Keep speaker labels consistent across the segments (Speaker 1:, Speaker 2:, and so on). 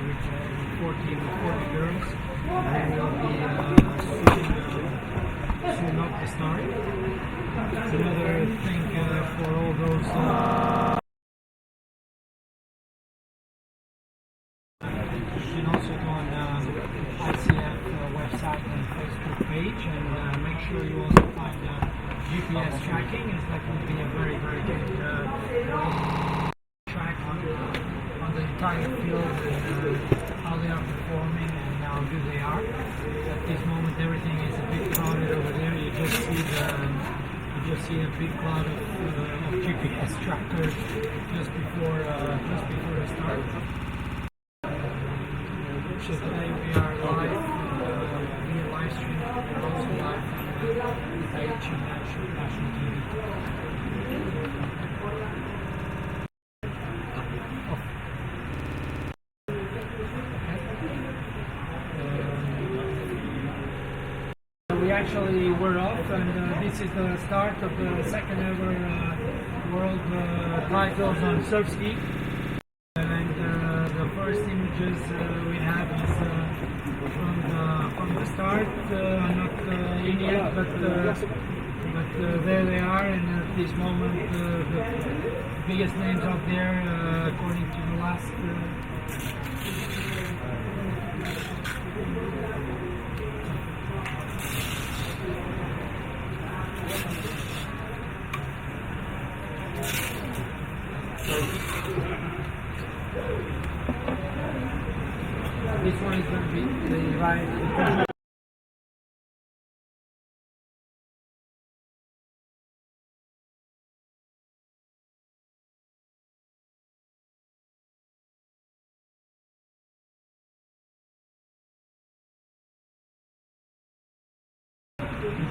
Speaker 1: with 40 girls. They will be soon up the start. It's another thing for all those. You can also go on ICF website and Facebook page, and make sure you also find GPS tracking. It's likely to be a very, very good track on the entire field and how they are performing and how good they are. At this moment, everything is a bit crowded over there. You just see a big cloud of GPS trackers just before the start. So today we are live via live stream. We're also live on the page in National TV. We actually were off, and this is the start of the second ever world titles on surf ski. And the first images we have is from the start, not in yet, but there they are. And at this moment, the biggest names up there, according to the last. This one is going to be the right.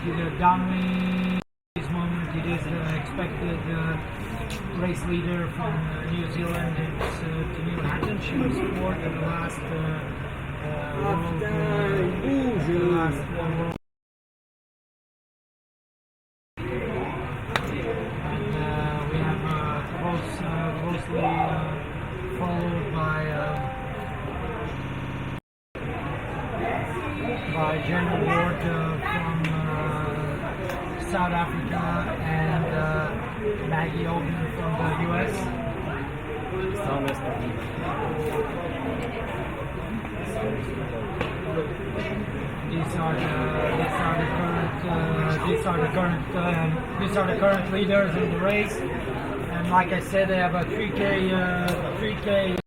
Speaker 1: The downwind. This moment, it is expected race leader from New Zealand. It's Canoe Hatton. She was fourth in the last world. And we have closely followed by Jen Ward from South Africa and Maggie Oben from the US. These are the current leaders in the race, and like I said, they have a 3K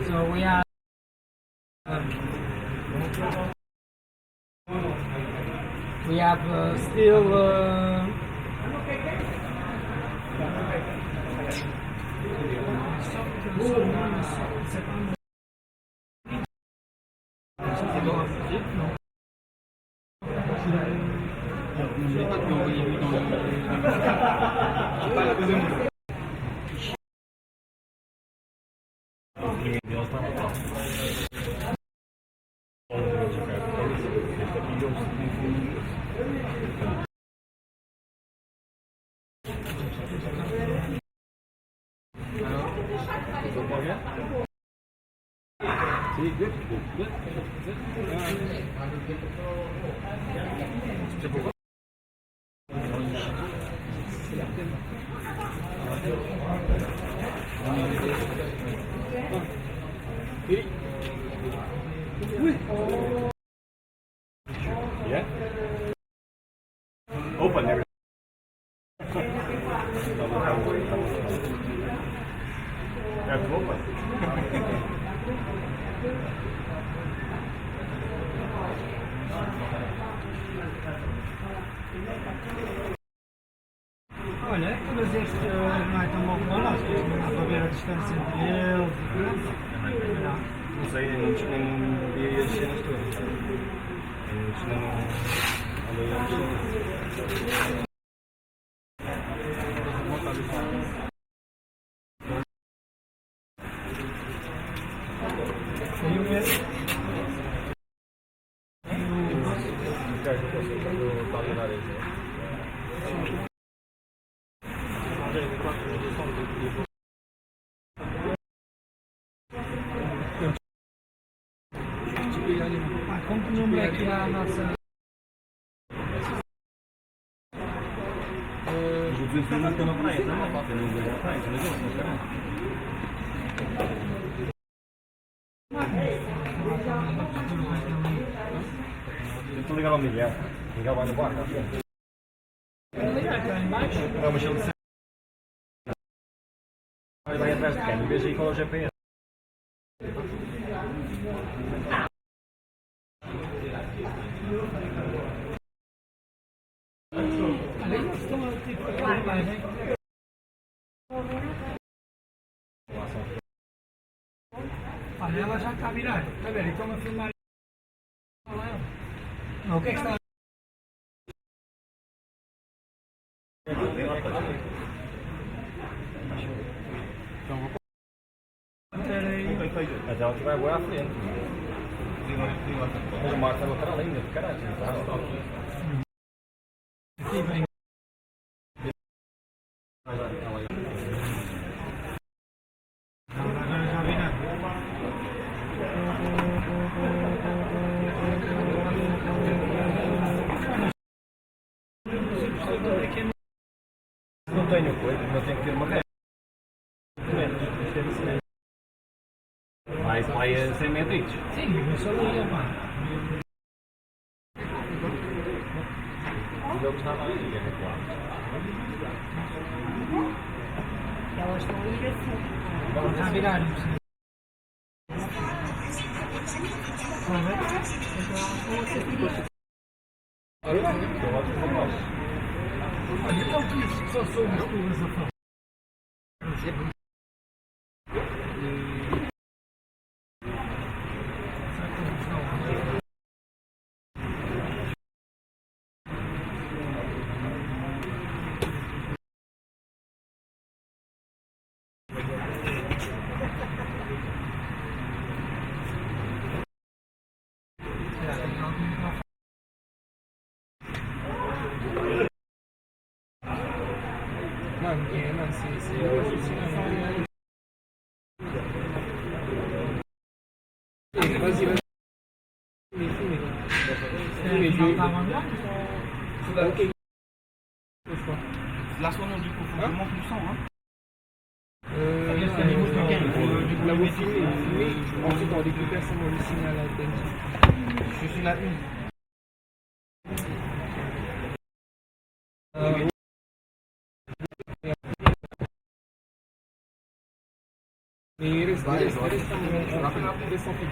Speaker 1: So we have still
Speaker 2: Yeah. Open everything. That's open.
Speaker 1: Olha, todas este não é tão bom como o nosso, dá para ver a distância entre eles e tudo.
Speaker 2: Não sei, não vi as cenas todas. Não andei a mexer.
Speaker 1: Foi o mesmo. Como que o número é que há a nossa...
Speaker 2: Os outros não estão na praia, não falta ninguém na praia, mas não, caralho. Estou ligado ao Miguel. Miguel vai no barco, não é? Não, mas ele vai atrás de quem? Em vez de ir com o GPS.
Speaker 1: Ali nós estamos tipo a filmar, né? Olha, ela já está a virar. Está a ver? Estão a filmar. Não, o que é que está a...
Speaker 2: Mas ela vai voar à frente. Mas o Marco está no canal ainda, caralho.
Speaker 1: Aqui vem. Agora já vi nada.
Speaker 2: Não tenho coisa, mas tenho que ter uma ré. Vai a 100 metros.
Speaker 1: Sim, eu só ia, pá.
Speaker 2: Ele estava ali, é claro.
Speaker 3: Elas estão a ir assim.
Speaker 1: Ela está a virar. Olha, então só somos duas a falar. Mano, se eu assinar. Vas-y.
Speaker 2: Là, son nom du coup, faut que je monte le son, hein.
Speaker 1: La wifi, ensuite on récupère seulement le signal à l'antenne. Je suis la une.
Speaker 4: Iris wrapping up this topic.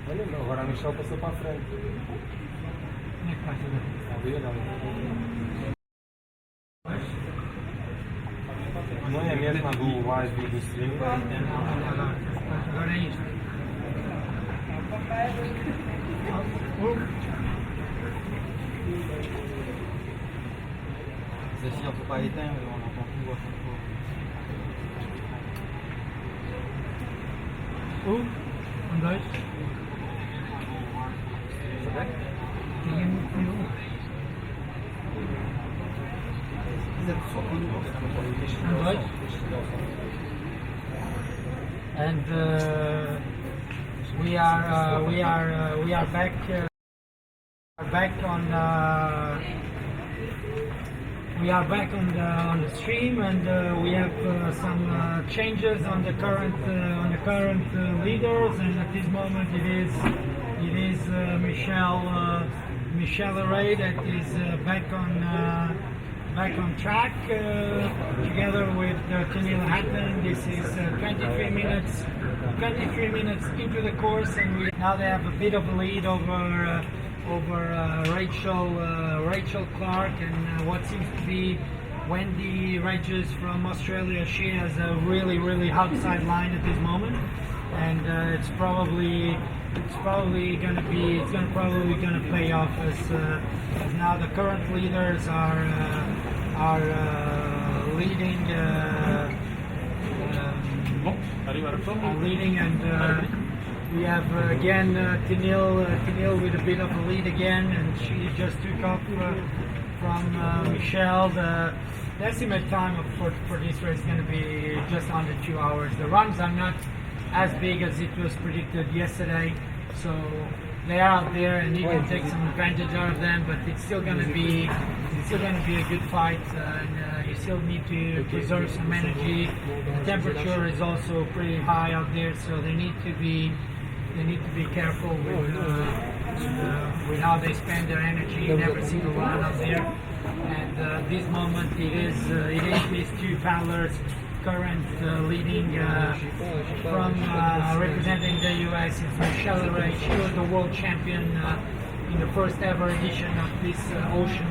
Speaker 2: Olha, não, agora a Michel passou para a frente.
Speaker 1: Como é que vai fazer?
Speaker 2: Está a ver? Não é a mesma do live e do stream?
Speaker 1: Agora é isto.
Speaker 5: Ceci, on peut pas éteindre, on entend plus voir son corps.
Speaker 1: Dois.
Speaker 5: Vous êtes sur Canoe,
Speaker 1: Dois. And we are back on we are back on the stream, and we have some changes on the current leaders. And at this moment, it is Michelle Ray that is back on track together with Canoe Hatton. This is 23 minutes into the course, and now they have a bit of a lead over Rachel Clark, and what seems to be Wendy Regis from Australia. She has a really outside line at this moment, and it's probably gonna pay off as now the current leaders are leading. And we have again Tennille with a bit of a lead again, and she just took up from Michelle. The estimate time for this race is going to be just under 2 hours. The runs are not as big as it was predicted yesterday, so they are out there and you can take some advantage out of them, but it's still going to be a good fight, and you still need to preserve some energy. The temperature is also pretty high out there, so they need to be careful with how they spend their energy in every single run out there. And this moment it is these two paddlers current leading from representing the US. It's Michelle Ray. She was the world champion in the first ever edition of this ocean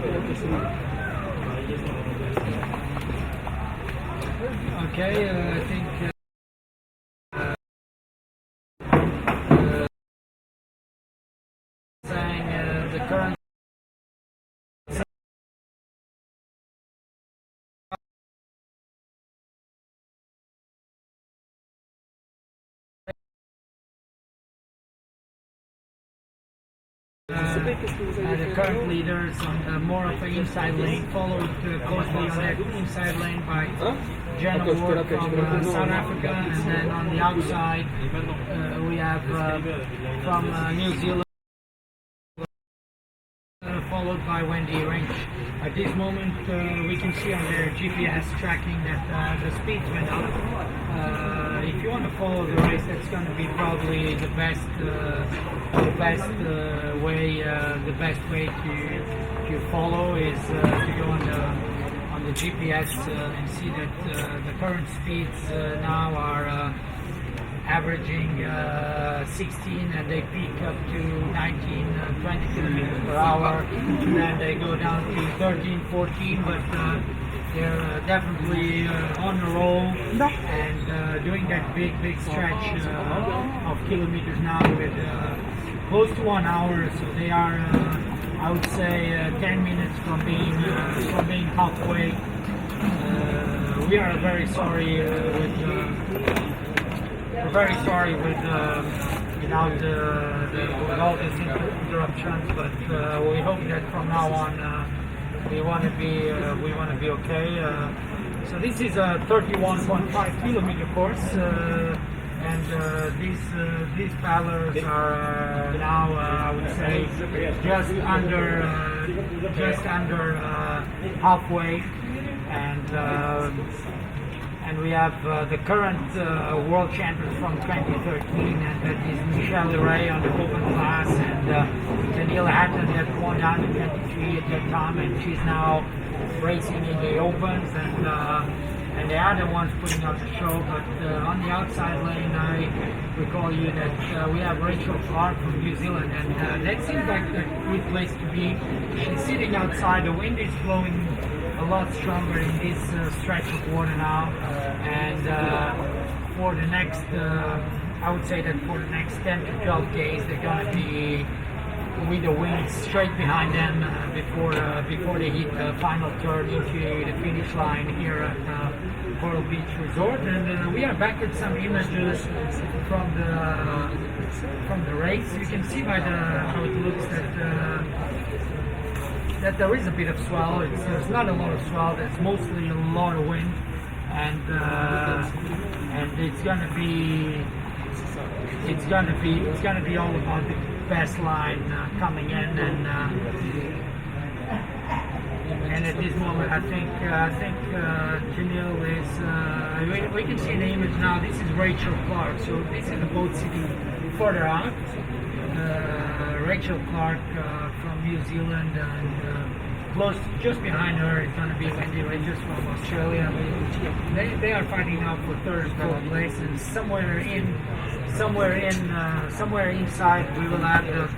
Speaker 1: Okay, I think saying the current the current leaders on the more of the inside lane, followed closely on that inside lane by Canoe from South Africa, and then on the outside we have from New Zealand, followed by Wendy Range. At this moment, we can see on their GPS tracking that the speeds went up. If you want to follow the race, that's going to be probably the best way to follow is to go on the GPS and see that the current speeds now are averaging 16, and they peak up to 19, 20 kilometers per hour. Then they go down to 13, 14, but they're definitely on a roll and doing that big stretch of kilometers now with close to 1 hour. So they are, I would say, 10 minutes from being halfway. We are very sorry with all these interruptions, but we hope that from now on we want to be okay. So this is a 31.5 kilometer course, and these paddlers are now I would say just under halfway, and we have the current world champion from 2013, and that is Michelle Ray on the open class, and Danielle Hatton that won down in 23 at that time, and she's now racing in the opens, and the other ones putting up the show. But on the outside lane, I recall you that we have Rachel Clark from New Zealand, and that seems like a good place to be. She's sitting outside, the wind is blowing a lot stronger in this stretch of water now, and for the next I would say that for the next 10 to 12 days they're going to be with the wind straight behind them before they hit the final turn into the finish line here at Coral Beach Resort. And we are back with some images from the race. You can see by how it looks that there is a bit of swell. There's not a lot of swell. There's mostly a lot of wind, and it's gonna be all about the best line coming in, and at this moment I think Canoe is we can see the image now. This is Rachel Clark, so this is the boat sitting further out. Rachel Clark from New Zealand, and close just behind her is going to be Wendy Rangers from Australia. They are fighting now for third and fourth place, and somewhere inside we will have the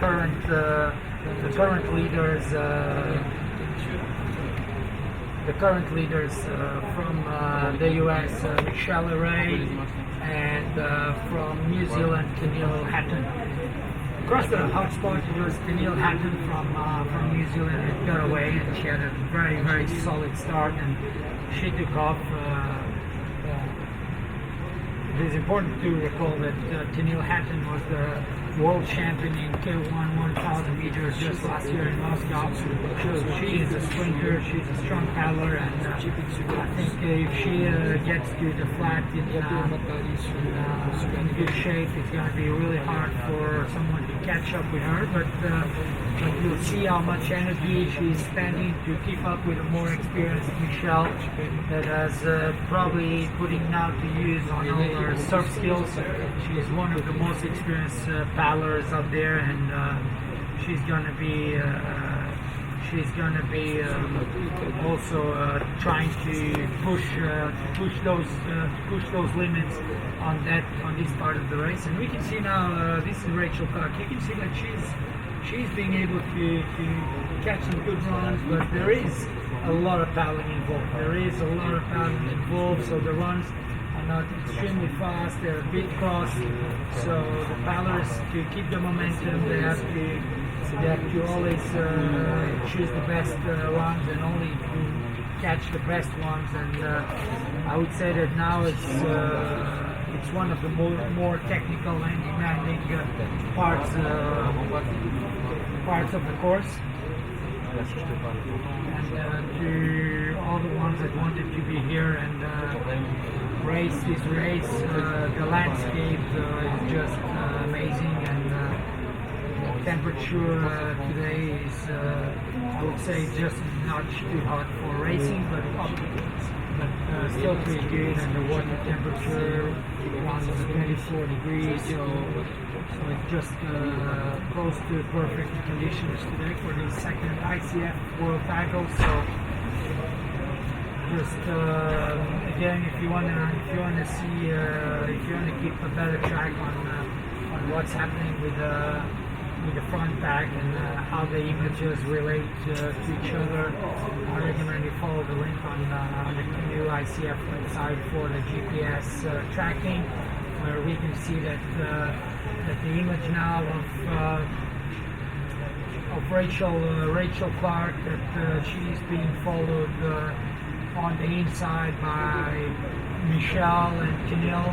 Speaker 1: current leaders. The current leaders from the US, Michelle Ray, and from New Zealand, Danielle Hatton. Across the hotspot, it was Danielle Hatton from New Zealand that got away, and she had a very solid start, and she took off. It is important to recall that Danielle Hatton was the world champion in K1 1,000 meters just last year in Moscow. So she is a sprinter, she's a strong paddler, and I think if she gets to the flat in good shape, it's going to be really hard for someone to catch up with her. But you'll see how much energy she's spending to keep up with a more experienced Michelle that has probably putting now to use on all her surf skills. She's one of the most experienced paddlers up there, and she's going to be she's gonna be also trying to push those limits on this part of the race. And we can see now this is Rachel Clark. You can see that she's being able to catch some good runs, but there is a lot of paddling involved. So the runs are not extremely fast. They're a bit cross. So the paddlers, to keep the momentum, they have to always choose the best runs and only catch the best ones. And I would say that now it's one of the more technical and demanding parts of the course. And to all the ones that wanted to be here and race this race, the landscape is just amazing, and the temperature today is, I would say, just not too hot for racing, but still pretty good. And the water temperature around 24 degrees, so it's just close to perfect conditions today for the second ICF World Title. So just again, if you wanna see, if you wanna keep a better track on what's happening with the front pack and how the images relate to each other, I recommend you follow the link on the Canoe ICF website for the GPS tracking, where we can see that the image now of Rachel Clark, that she's being followed on the inside by Michelle and Canoe.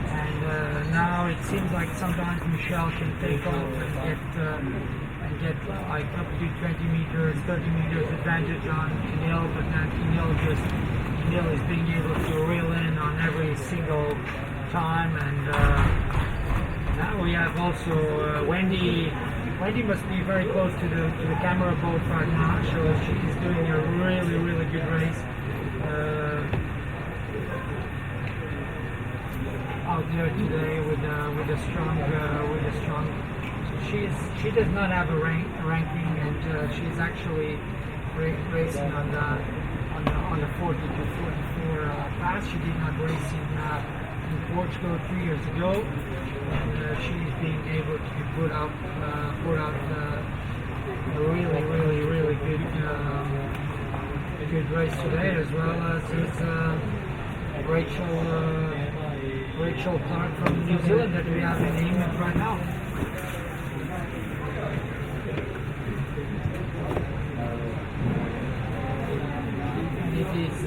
Speaker 1: And now it seems like sometimes Michelle can take off and get like up to 20 meters, 30 meters advantage on Canoe, but then Canoe is being able to reel in on every single time. And now we have also Wendy. Wendy must be very close to the camera boat right now, so she's doing a really good race. Out there today with a strong. So she does not have a ranking, and she's actually racing on the 40 to 44 class. She did not race in Portugal 3 years ago, and she's being able to put out a really good race today, as well as Rachel Clark from New Zealand that we have in the image right now. And it is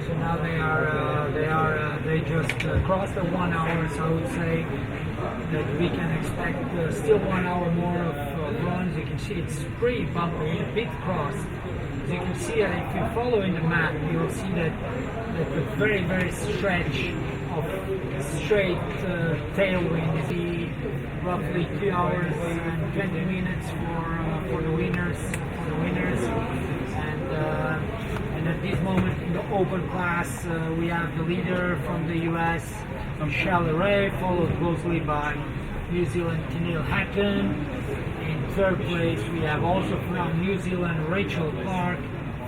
Speaker 1: so now they just crossed the 1 hour, so I would say that we can expect still 1 hour more of runs. You can see it's pretty bumpy, a bit crossed. You can see that if you follow in the map, you will see that the very stretch of straight tailwind is roughly 2 hours and 20 minutes for the winners. And at this moment in the open class, we have the leader from the US, Michelle Ray, followed closely by New Zealand Tennille Hatton. In third place, we have also from New Zealand Rachel Clark.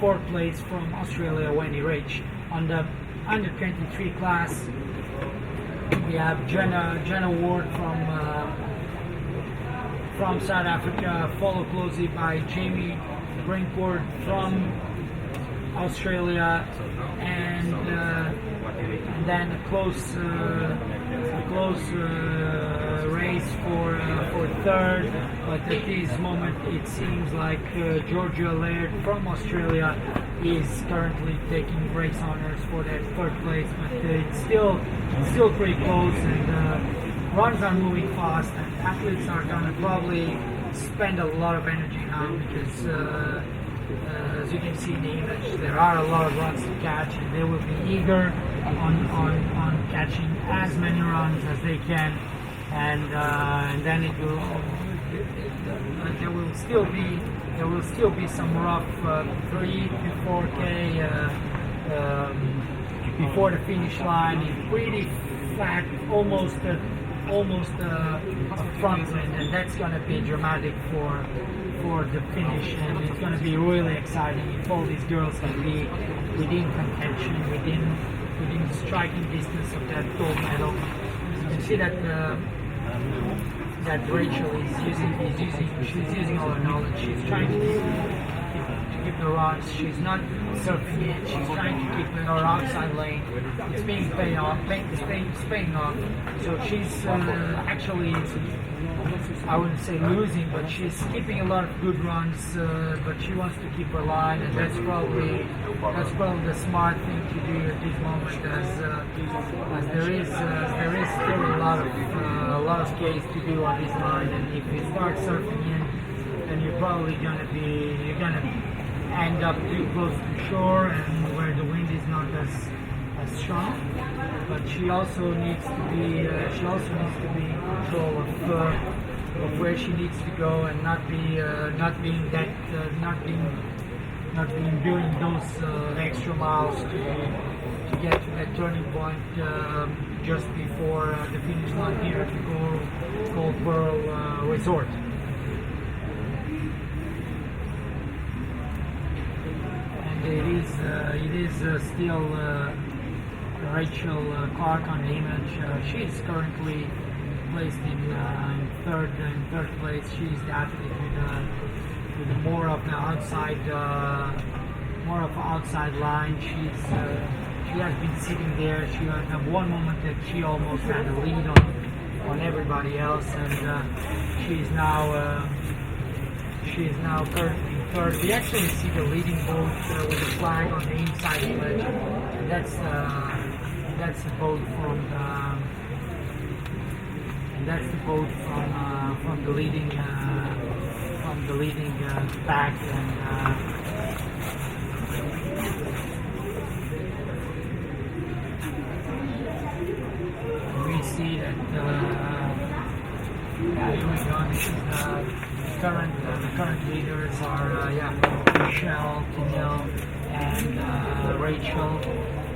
Speaker 1: Fourth place from Australia, Wendy Rach. On the under 23 class, we have Jenna Ward from South Africa, followed closely by Jamie Brinkford from Australia, and then a close race for third. But at this moment, it seems like Georgia Laird from Australia is currently taking race honors for that third place. But it's still pretty close, and runs are moving fast, and athletes are gonna probably spend a lot of energy now because. As you can see in the image, there are a lot of runs to catch, and they will be eager on catching as many runs as they can, and then it will. There will still be some rough 3 to 4K before the finish line. It's pretty flat, almost almost a front wind, and that's going to be dramatic for the finish, and it's going to be really exciting if all these girls can be within contention, within striking distance of that gold medal. You can see that that Rachel she's using all her knowledge. She's trying to keep the rocks. She's not surfing it. She's trying to keep her outside lane. It's being paid off. It's paying off. So she's actually, I wouldn't say losing, but she's keeping a lot of good runs. But she wants to keep her line, and that's probably the smart thing to do at this moment, as there is still a lot of skates to do on this line, and if you start surfing in, then you're gonna end up too close to shore and where the wind is not as strong. But she also needs to be in control of where she needs to go, and not being doing those extra miles to get to that turning point just before the finish line here at the Gold Pearl Resort. And it is still Rachel Clark on the image. She is currently placed in third place. She's the athlete with more of the outside line. She has been sitting there. She had one moment that she almost had a lead on everybody else, and she's now currently third. We actually see the leading boat with the flag on the inside ledge, and that's the boat from the leading back, and we see that here we go. This is the current leaders are Michelle, Canoe, and Rachel,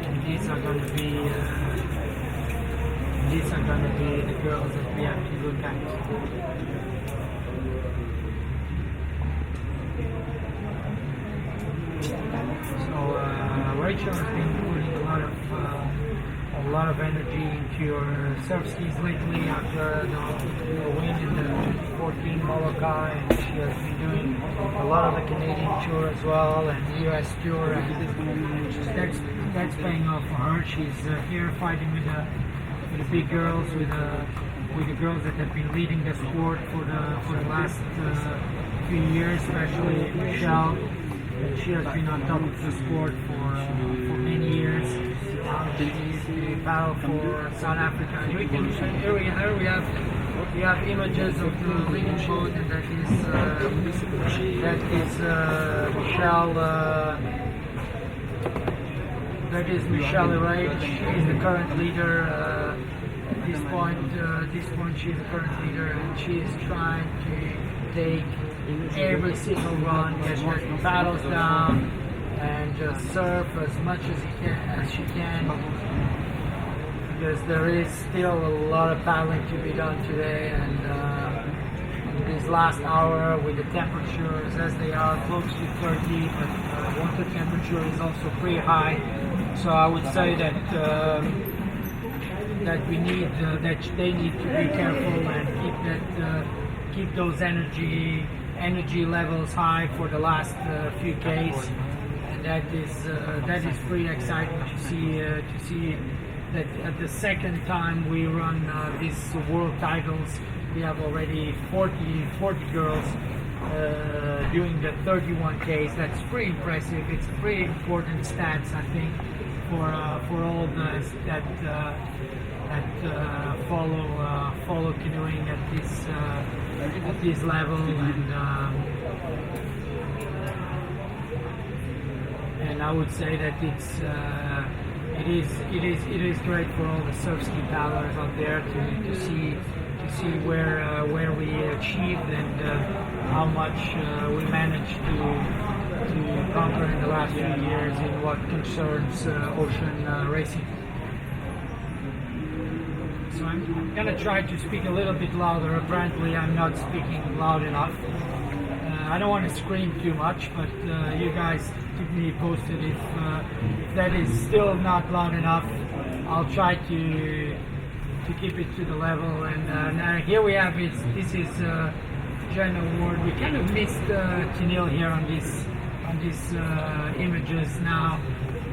Speaker 1: and these are going to be the girls that we have to look at. So Rachel has been putting a lot of energy into her surf skis lately after the win in the 2014 Molokai, and she has been doing a lot of the Canadian tour as well and the US tour, and that's paying off for her. She's here fighting with the big girls, with the girls that have been leading the sport for the last few years, especially Michelle. She has been on top of the sport for many years. She battled for South Africa. And we can here we have images of the leading boat, and that Michelle. That is Michelle Erage. She is the current leader. At this point, she is the current leader, and she is trying to take every single run, get her paddles down, and just surf as much as she can, because there is still a lot of paddling to be done today, and this last hour with the temperatures as they are close to 30, but water temperature is also pretty high. So I would say that they need to be careful and keep those energy levels high for the last few Ks, and that is pretty exciting to see that at the second time we run these world titles, we have already 40 girls doing the 31 Ks. That's pretty impressive. It's pretty important stats, I think, for all those that follow canoeing at this level, and I would say that it is great for all the surf ski paddlers out there to see where we achieved and how much we managed to conquer in the last few years in what concerns ocean racing. so I'm gonna try to speak a little bit louder. Apparently, I'm not speaking loud enough. I don't want to scream too much, but you guys keep me posted if that is still not loud enough. I'll try to keep it to the level. And now here we have it. This is Jen Award. We kind of missed Canoe here on these images now,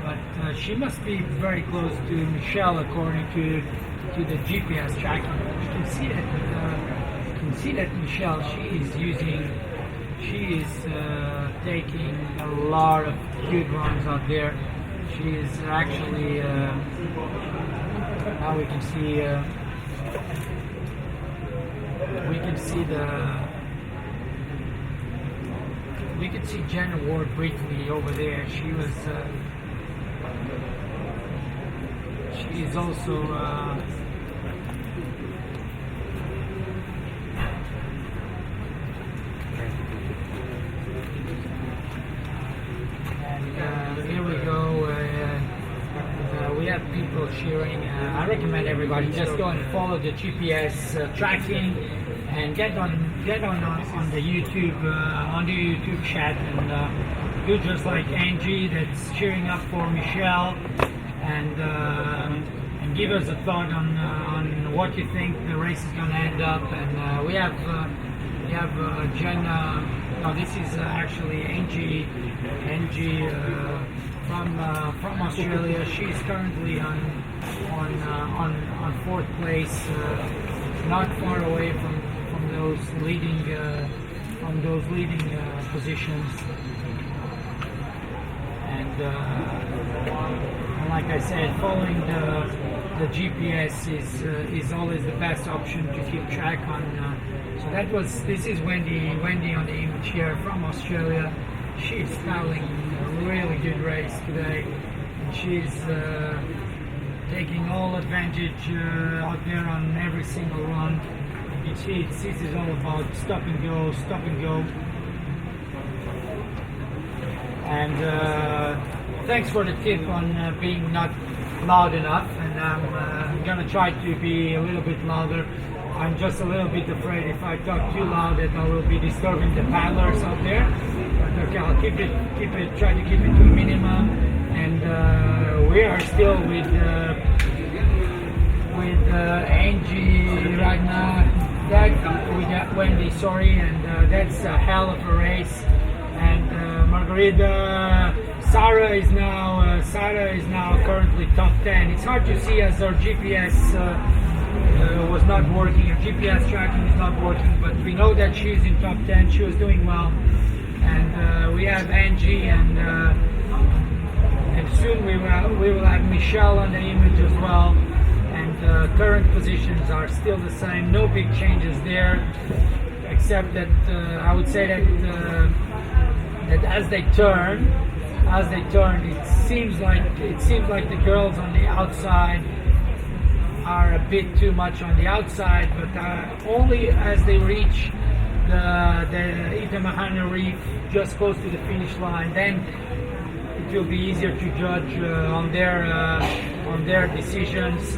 Speaker 1: but she must be very close to Michelle according to the GPS tracking. You can see that Michelle, she is taking a lot of good runs out there. She is actually now we can see Jen Ward briefly over there. She is also here we go. We have people cheering. I recommend everybody just go and follow the GPS tracking and get on the YouTube chat and do just like Angie that's cheering up for Michelle and give us a thought on what you think the race is going to end up. And we have Jen. No, this is actually Angie from Australia. She's currently on fourth place, not far away from those leading positions. And like I said, following the GPS is always the best option to keep track on. So this is Wendy on the image here from Australia. She's styling a really good race today, and she's taking all advantage out there on every single run. This is all about stop and go. And thanks for the tip on being not loud enough, and I'm gonna try to be a little bit louder. I'm just a little bit afraid if I talk too loud that I will be disturbing the paddlers out there. But okay, I'll try to keep it to a minimum. And we are still with Angie right now. We got Wendy, sorry, and that's a hell of a race. And Margarita, Sarah is now currently top 10. It's hard to see as our GPS was not working. Our GPS tracking is not working, but we know that she's in top 10. She was doing well, and we have Angie, and soon we will have Michelle on the image as well. And current positions are still the same. No big changes there, except that I would say that as they turn, it seems like the girls on the outside are a bit too much on the outside, but only as they reach the Itamahana Reef, just close to the finish line, then it will be easier to judge on their decisions.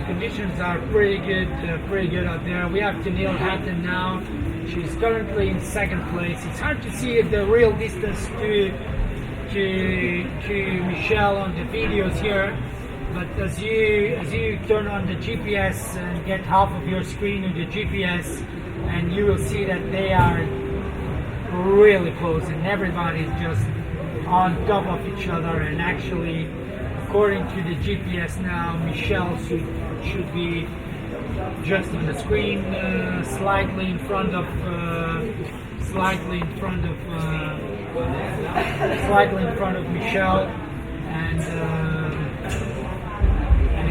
Speaker 1: Conditions are pretty good out there. We have Tennille Hatton now. She's currently in second place. It's hard to see the real distance to Michelle on the videos here, but as you turn on the GPS and get half of your screen with the GPS, and you will see that they are really close and everybody's just on top of each other. And actually, according to the GPS now, Michelle should be just on the screen, slightly in front of Michelle, and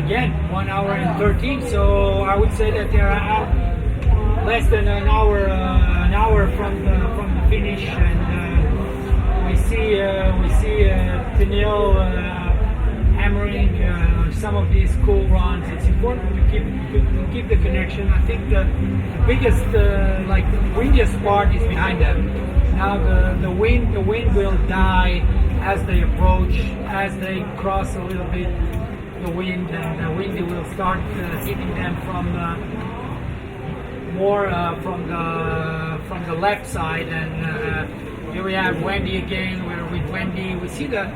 Speaker 1: again 1 hour and 13. So I would say that they are out less than an hour from the finish, and we see Tennille hammering some of these cool runs. It's important to keep the connection. I think the biggest, windiest part is behind them. Now the wind will die as they approach, as they cross a little bit the wind, and the wind will start hitting them from more from the left side. And here we have Wendy again. We're with Wendy. We see the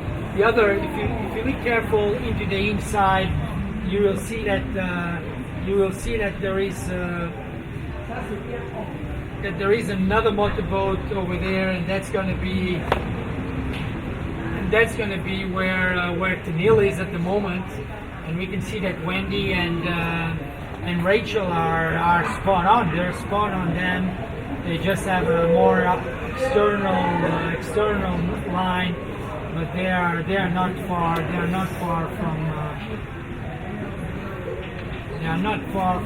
Speaker 1: other. If you look careful into the inside, you will see that there is another motorboat over there, and that's going to be where Canoe is at the moment. And we can see that Wendy and Rachel are spot on. They're spot on them. They just have a more external line, but they are not far. They are not far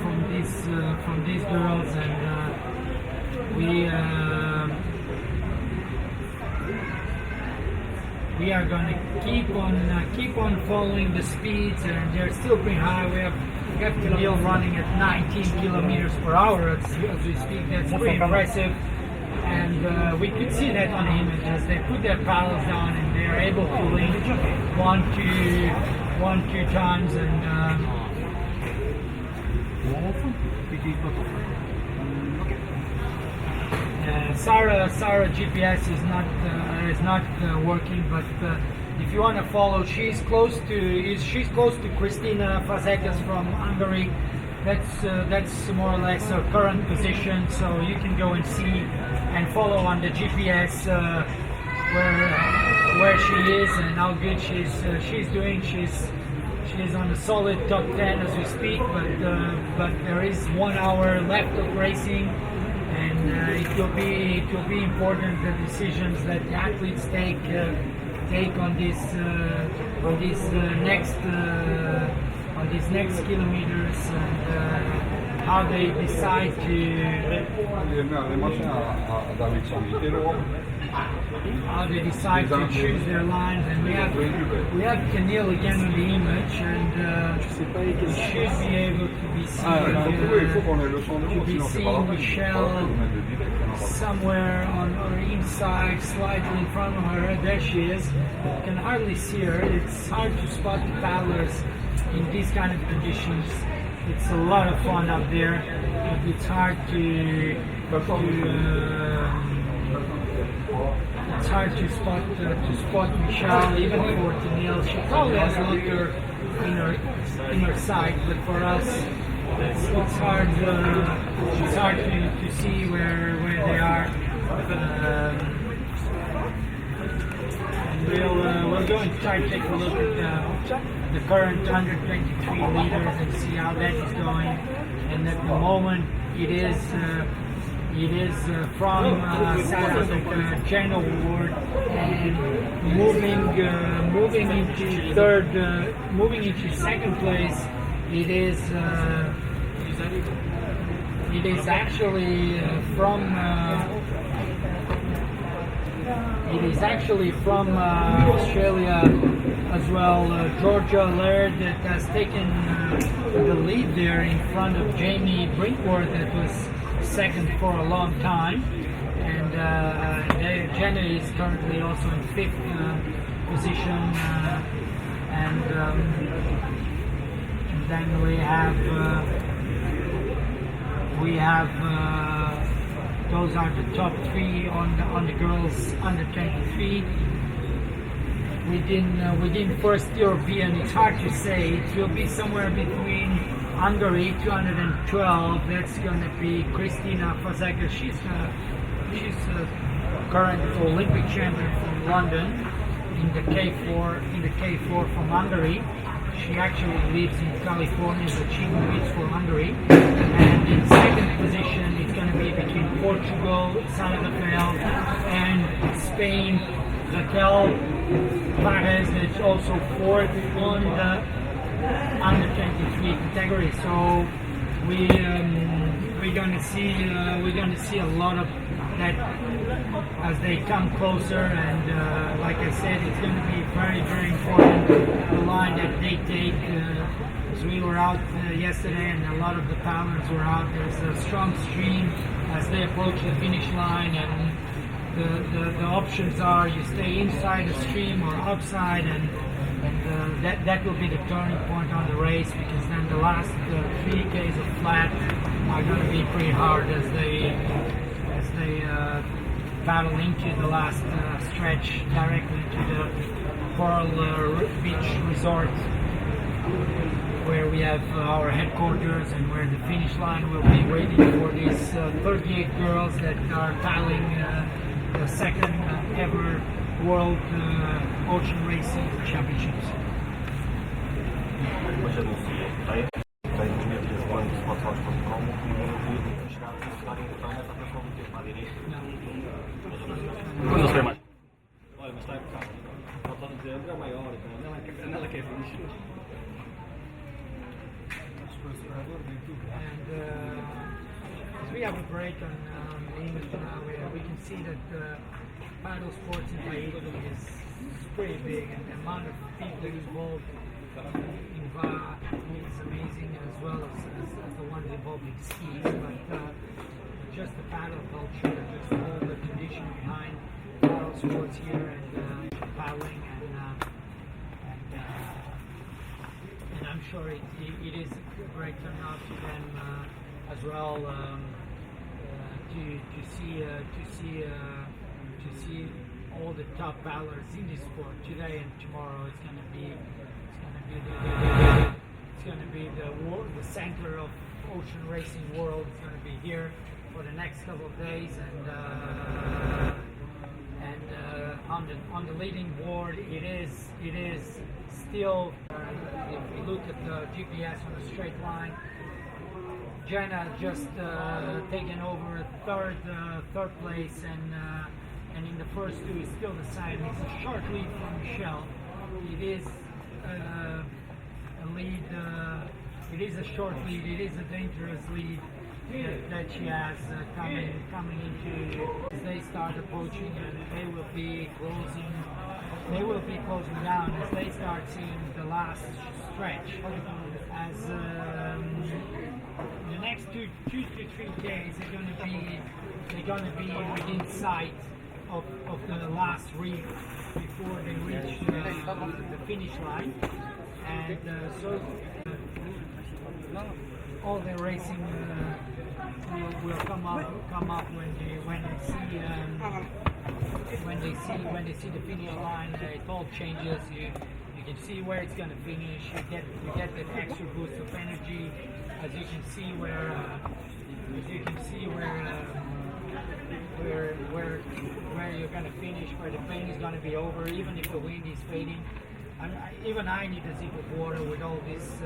Speaker 1: from these girls, and we are going to keep on following the speeds, and they're still pretty high. We have Canoe running at 19 kilometers per hour as we speak. That's pretty impressive, and we could see that on the images. They put their paddles down and they are able to link one, two times, and Sarah GPS is not working, but if you want to follow, she's close to Christina Fazekas from Hungary. That's more or less her current position, so you can go and see and follow on the GPS where she is and how good she's doing. She's on a solid top 10 as we speak, but there is 1 hour left of racing, and it will be important, the decisions that the athletes take on these next kilometers, and how they decide to choose their lines. And we have Canoe again on the image, and we should be able to be seeing Michelle somewhere on her inside, slightly in front of her. There she is. You can hardly see her. It's hard to spot the paddlers in these kind of conditions. It's a lot of fun up there. It's hard to spot Michelle, even for Canoe. She probably has a looker in her sight, but for us, it's hard. It's hard to see where they are. We're going to try to take a look at the current 123 liters and see how that is going. And at the moment, it is from South Africa, Channel Ward, and moving into second place. It is actually from Australia as well. Georgia Laird that has taken the lead there in front of Jamie Brinkworth, that was second for a long time, and Jenna is currently also in fifth position, and then we have those are the top three on the girls under 23. Within first European, it's hard to say. It will be somewhere between Hungary 212. That's going to be Christina Fazekas. She's current Olympic champion from London in the K4 from Hungary. She actually lives in California, but she competes for Hungary. And in second position, it's going to be between Portugal, San Rafael, and Spain, Raquel Pares, that's also fourth on the under 23 category. So we're going to see a lot of that as they come closer, and like I said, it's going to be very, very important, the line that they take. As we were out yesterday, and a lot of the paddlers were out. There's a strong stream as they approach the finish line, and the options are you stay inside the stream or outside, and that will be the turning point on the race, because then the last 3 Ks of flat are going to be pretty hard as they battle into the last stretch directly to the Coral Beach Resort, where we have our headquarters and where the finish line will be waiting for these 38 girls that are battling the second ever World Ocean Racing Championships.
Speaker 2: Hoje anuncia, tem 2013 anos de sponsors para o promo, e eu chegar a estar em total nessa pessoa do tempo à direita. Quando eu sei mais. Olha, mas está a calma. Falta dizer, André é maior, então ela quer finish.
Speaker 1: And as we have a break on the image now, we can see that paddle sports in Haiti is pretty big, and the amount of people involved in VA is amazing, as well as the ones involved in skis. But just the paddle culture, just all the tradition behind paddle sports here, and paddling, and I'm sure it is a great turnout to them as well, to see all the top paddlers in this sport today and tomorrow. It's going to be the center of ocean racing world. It's going to be here for the next couple of days, and on the leading board, it is still, if we look at the GPS on a straight line, Jenna just taken over third place, and in the first 2 is still the same. It's a short lead from Michelle. It is a lead. It is a short lead. It is a dangerous lead that she has coming into. As they start approaching, and they will be closing down as they start seeing the last stretch. As the next 2 to 3 days, they're gonna be within sight of the last reef before they reach the finish line, and so all the racing will come up when they see the finish line. It all changes. You can see where it's going to finish. You get that extra boost of energy, as you can see where you're going to finish, where the pain is going to be over, even if the wind is fading. Even I need a sip of water with all this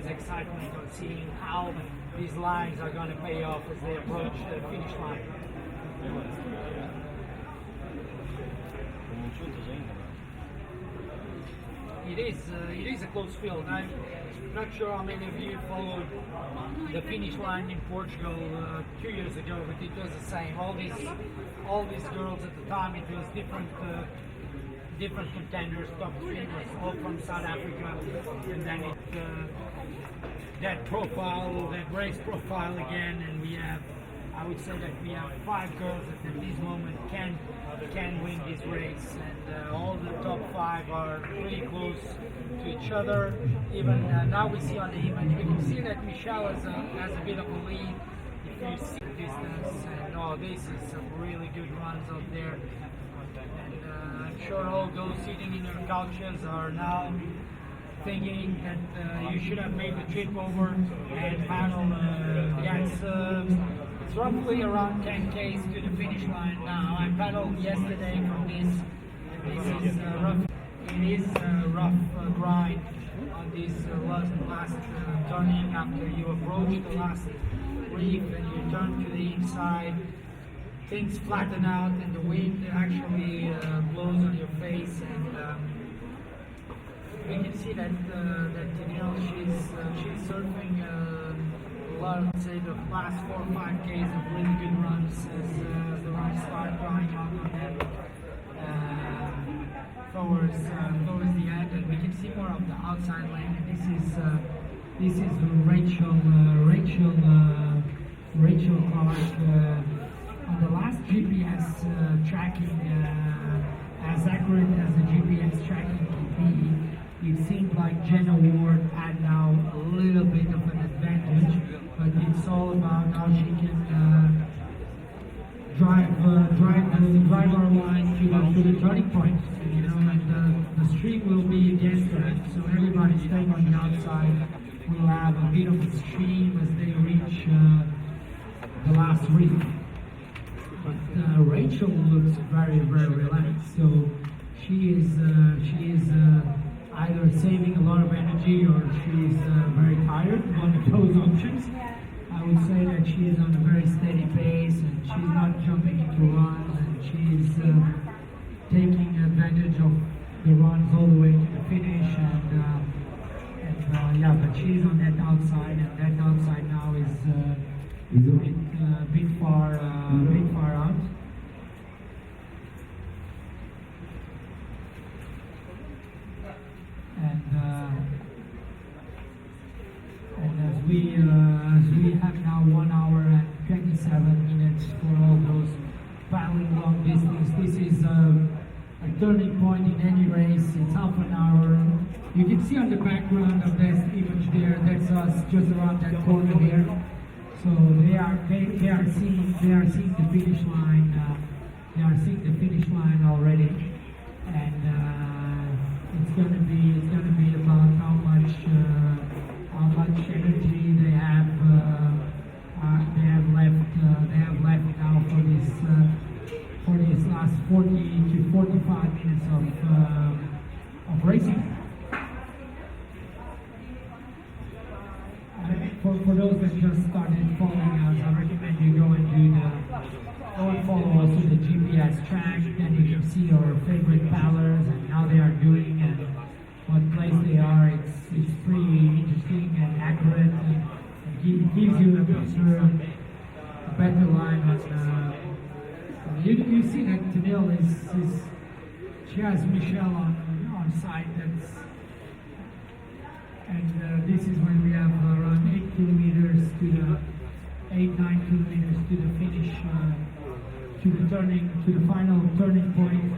Speaker 1: excitement of seeing how these lines are going to pay off as they approach the finish line. It is a close field. I'm not sure how many of you followed the finish line in Portugal 2 years ago, but it was the same. All these girls at the time, it was different contenders. Top 3 was all from South Africa, and then that race profile again, and I would say that we have 5 girls that at this moment can win this race, and all the top 5 are pretty close to each other. Even now we see on the image, we can see that Michelle has a bit of a lead. If you see the distance, and this is some really good runs out there. And I'm sure all those sitting in their couches are now thinking that you should have made the trip over and paddle. It's roughly around 10 Ks to the finish line now. I paddled yesterday from this. This is rough. It is a rough grind on this last turning after you approach the last reef and you turn to the inside. Things flatten out and the wind actually blows on your face, and we can see that she's surfing a lot. Say the last 4 or 5 Ks of really good runs as the runs start drying out on them towards the end, and we can see more of the outside lane. And this is Rachel Clark on the last GPS tracking, as accurate as the GPS tracking can be, it seemed like Jenna Ward had now a little bit of an advantage, but it's all about how she can drive our line to the turning point, you know, and the stream will be against her, so everybody staying on the outside will have a bit of a stream as they reach the last reef. But Rachel looks very, very relaxed, so she is either saving a lot of energy or she's very tired, one of those options. I would say that she is on a very steady pace and she's not jumping into runs and she's taking advantage of the runs all the way to the finish and yeah, but she's on that outside and that outside now is a bit far out. And as we have now 1 hour and 27 minutes for all those paddling long distance. This is a turning point in any race. It's half an hour. You can see on the background of this image there, that's us just around that corner there. So they are seeing the finish line. They are seeing the finish line already, and it's gonna be about how much energy they have left now for this last 40 to 45 minutes of racing. For those that just started following us, I recommend you go and follow also the GPS track, then you can see our favorite paddlers and how they are doing and what place they are. It's pretty interesting and accurate and it gives you a better line on you see that Canoe she has Michelle on site, and this is when we have around 8 kilometers to the 8-9 kilometers to the finish, to the final turning point.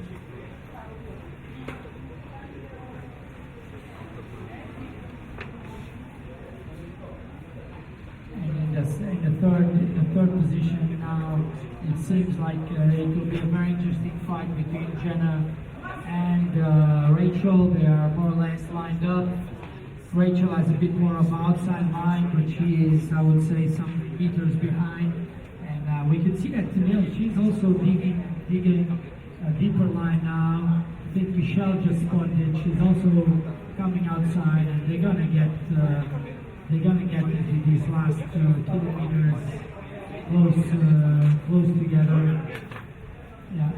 Speaker 1: And in the third position now, it seems like it will be a very interesting fight between Jenna and Rachel. They are more or less lined up. Rachel has a bit more of an outside line, but she is, I would say, some meters behind. And we can see that Canoe, she's also digging a deeper line now. I think Michelle just spotted. She's also coming outside, and they're gonna get into these last kilometers close together. Yeah,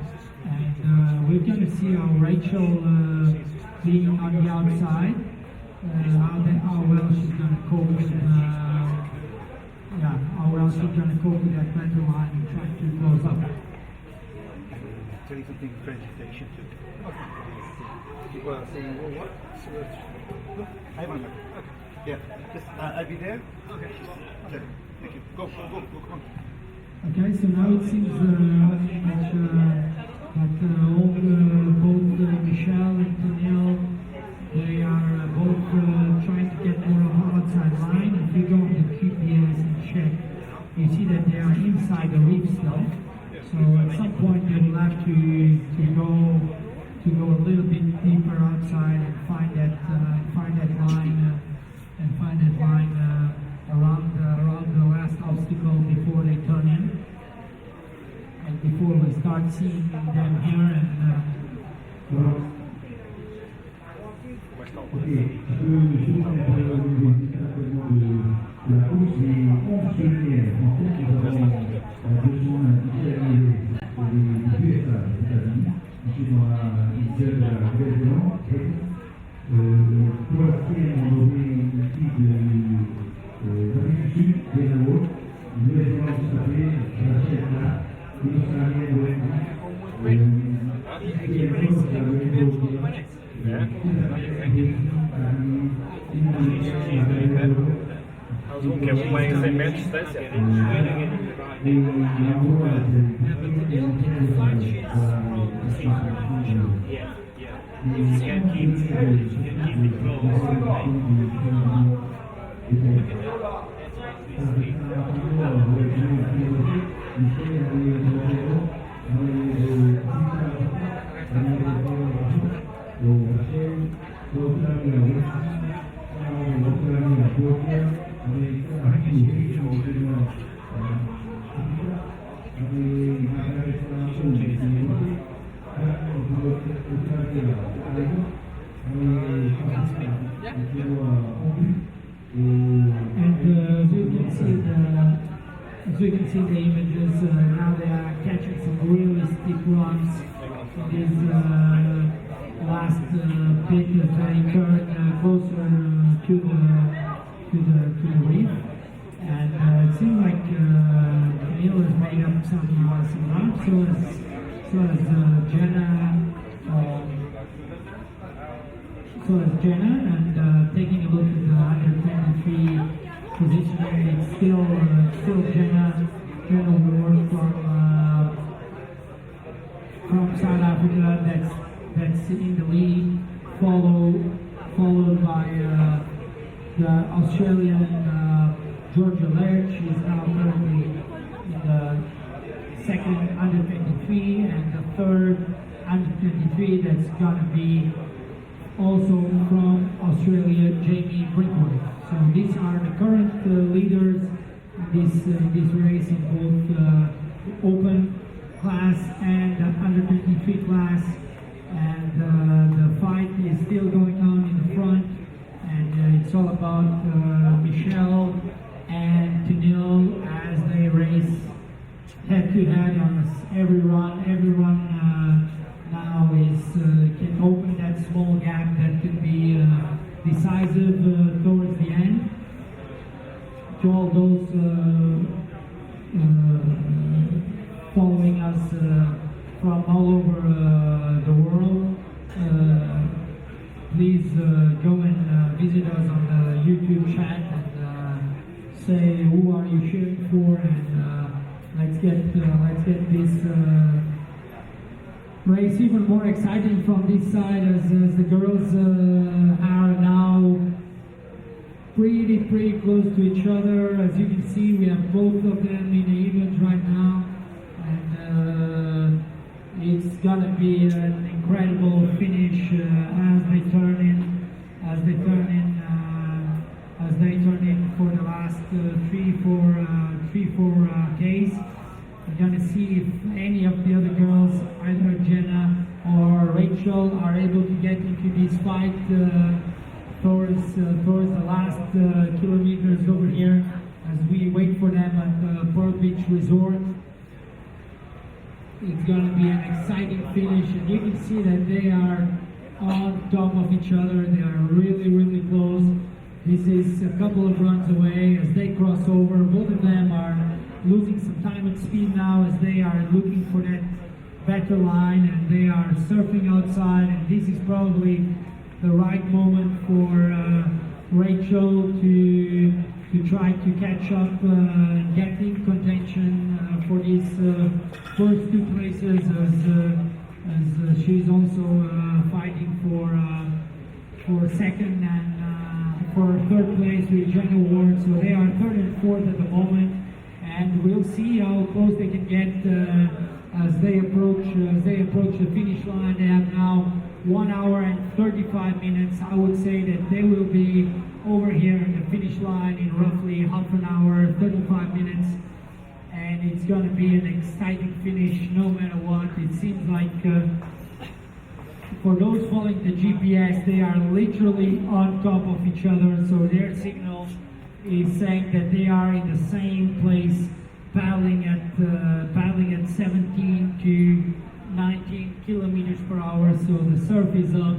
Speaker 1: and we're gonna see how Rachel being on the outside. How well she's gonna cope with that better line and try to close up.
Speaker 2: Tell you something French station too. People are saying, well, what? I have okay. Yeah, just I'll be there. Okay. Thank you. Go, come on.
Speaker 1: Okay, so now it seems that both Michelle and Canoe, they are both trying to get more of an outside line. If you go on the GPS and check, you see that they are inside the reef still. So at some point they will have to go a little bit deeper outside and find that line around the last obstacle before they turn in, and before we start seeing them here and.
Speaker 6: Ok, je la course est 11 kilomètres. En fait, nous avons besoin d'Italie et des USA aux États-Unis. Ensuite, on a une seule Nouvelle-Zélande. Pour l'instant, on a une équipe d'Amérique du Sud, des Canoe. Nouvelle-Zélande, ça fait la une Australienne,
Speaker 2: Que é uma 100 metros de distância.
Speaker 1: but the ultimate fight, she's from Singapore.
Speaker 2: Yeah, yeah. If she can keep it
Speaker 1: As you can see the images, now they are catching some really steep runs. This last bit as they turn closer to the reef, and it seems like Canoe has made up some runs. So as Jenna, and taking a look at the under 23 positioning, it's still Jenna Ward from South Africa that's in the lead, followed by the Australian Georgia Laird. She's now currently in the second under 23, and the third under 23 that's gonna be also from Australia, Jamie Brinkworth. So these are the current leaders in this race in both open class and under 23 class, and the fight is still going on in the front, and it's all about Michelle and Tanil as they race head to head on every run. Everyone now can open that small gap that could be decisive towards the end. To all those following us from all over the world, please go and visit us on the YouTube chat and say who are you cheering for, and let's get this race even more exciting from this side as the girls are now pretty close to each other. As you can see, we have both of them in the image right now, and it's gonna be an incredible finish as they turn in for the last 3-4 Ks. We're gonna see if any of the other girls, either Jenna or Rachel, are able to get into this fight towards the last kilometers over here as we wait for them at Pearl Beach Resort. It's gonna be an exciting finish, and you can see that they are on top of each other. They are really close. This is a couple of runs away as they cross over. Both of them are losing some time and speed now as they are looking for that better line, and they are surfing outside, and this is probably the right moment for Rachel to try to catch up and get in contention for these first two places as she's also fighting for second and for third place with Jenna Ward. So they are third and fourth at the moment, and we'll see how close they can get as they approach the finish line. They have now 1 hour and 35 minutes. I would say that they will be over here at the finish line in roughly half an hour, 35 minutes, and it's going to be an exciting finish no matter what. It seems like for those following the GPS, they are literally on top of each other, so their signal is saying that they are in the same place, paddling at 17 to 19 kilometers per hour. So the surf is up,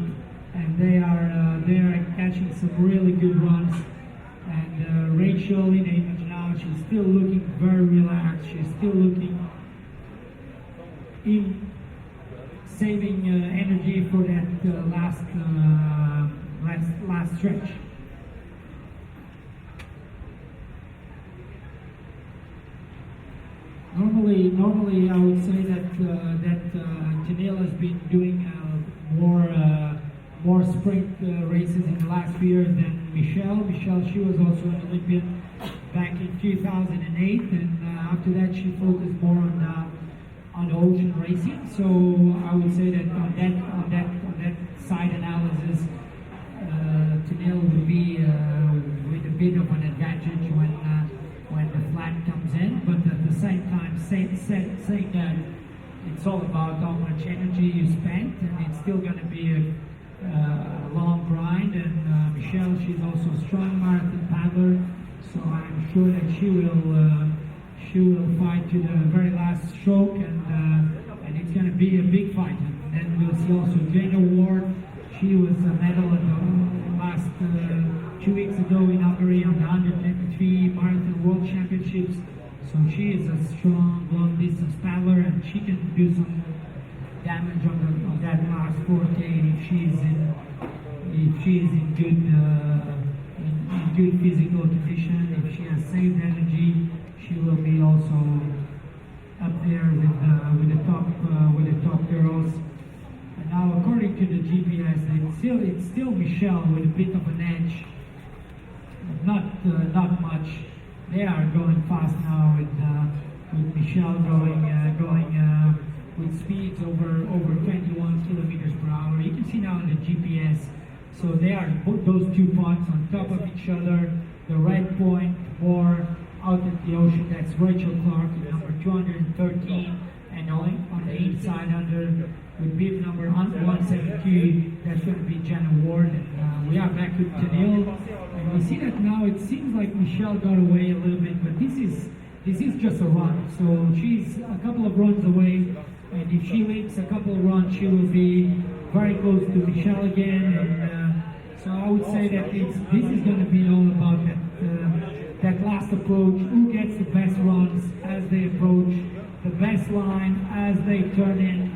Speaker 1: and they are catching some really good runs. And Rachel in the image now, she's still looking very relaxed. She's still looking in saving energy for that last stretch. normally I would say that Canoe has been doing more sprint races in the last few years than Michelle. Michelle, she was also an Olympian back in 2008, and after that she focused more on the ocean racing. So I would say that on that side analysis, Canoe will be with a bit of an advantage when the flat comes in, but at the same time saying that it's all about how much energy you spent, and it's still going to be a long grind. And Michelle, she's also a strong marathon paddler, so I'm sure that she will fight to the very last stroke, and it's going to be a big fight. And then we'll see also Jenna Ward. She was a medal at the last 2 weeks ago in Hungary on the 123 Marathon World Championships. So she is a strong long distance paddler, and she can do some damage on that last 4K if she is in good physical condition. If she has saved energy, she will be also up there with the top girls. And now, according to the GPS, it's still Michelle with a bit of an edge. Not much. They are going fast now with Michelle going with speeds over 21 kilometers per hour. You can see now in the GPS. So they are those 2 points on top of each other. The red point more out in the ocean, that's Rachel Clark at number 213, and on the inside under with bib number 172, that's going to be Jenna Ward. And we are back with Canoe, and we see that now it seems like Michelle got away a little bit, but this is just a run. So she's a couple of runs away, and if she leads a couple of runs, she will be very close to Michelle again. And so I would say that this is going to be all about that last approach, who gets the best runs as they approach, the best line as they turn in,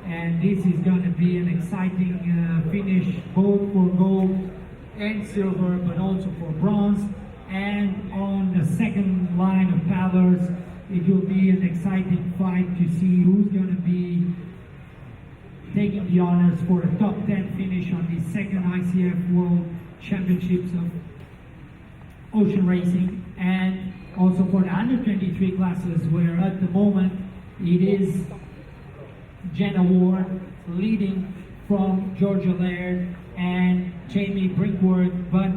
Speaker 1: and this is going to be an exciting finish, both for gold and silver, but also for bronze. And on the second line of paddlers, it will be an exciting fight to see who's going to be taking the honors for a top 10 finish on the second ICF World Championships of Ocean Racing, and also for the under 23 classes, where at the moment it is Jenna Ward leading from Georgia Laird and Jamie Brinkworth, but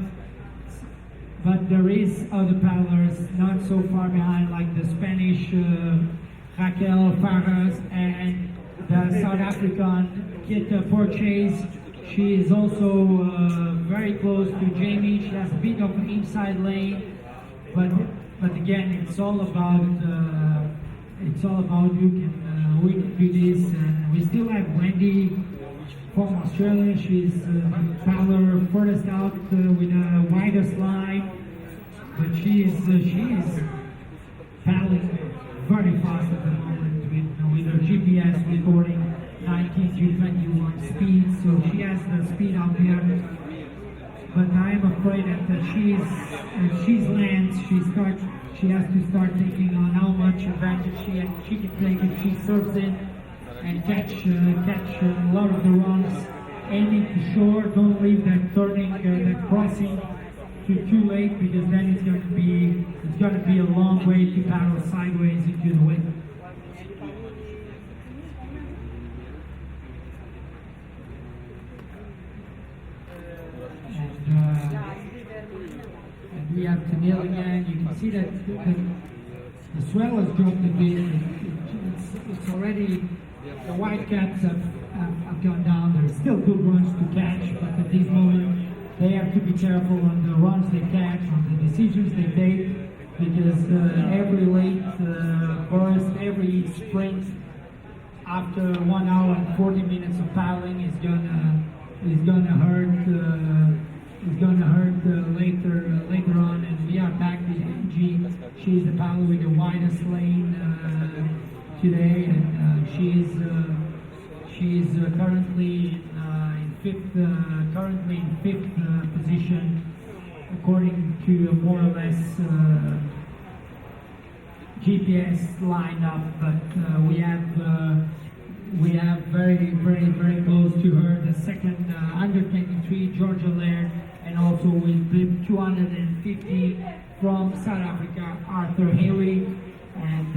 Speaker 1: there is other paddlers not so far behind, like the Spanish Raquel Faras and the South African Kita Porches. She is also very close to Jamie. She has a bit of an inside lane, but again, it's all about who can do this. And we still have Wendy from Australia. She's the paddler furthest out with the widest line, but she is paddling very fast at the moment with her GPS recording 19 to 21 speed, so she has the speed out there. But I'm afraid that if she lands, she has to start thinking on how much advantage she can take if she surfs in and catch a lot of the runs, aiming to shore. Don't leave that turning, that crossing too late, because then it's going to be a long way to paddle sideways into the wind. And we have Canoe again. You can see that the swell has dropped a bit. It's already, the white caps have gone down. There's still good runs to catch, but at this moment they have to be careful on the runs they catch, on the decisions they take, because every late burst, every sprint after 1 hour and 40 minutes of paddling is gonna hurt later on. And we are back with Angie. She's the paddler with the widest lane today, and she's currently in fifth position, according to more or less GPS lineup, but we have very close to her the second under 23 Georgia Laird, and also with bib 250 from South Africa Arthur Haley, and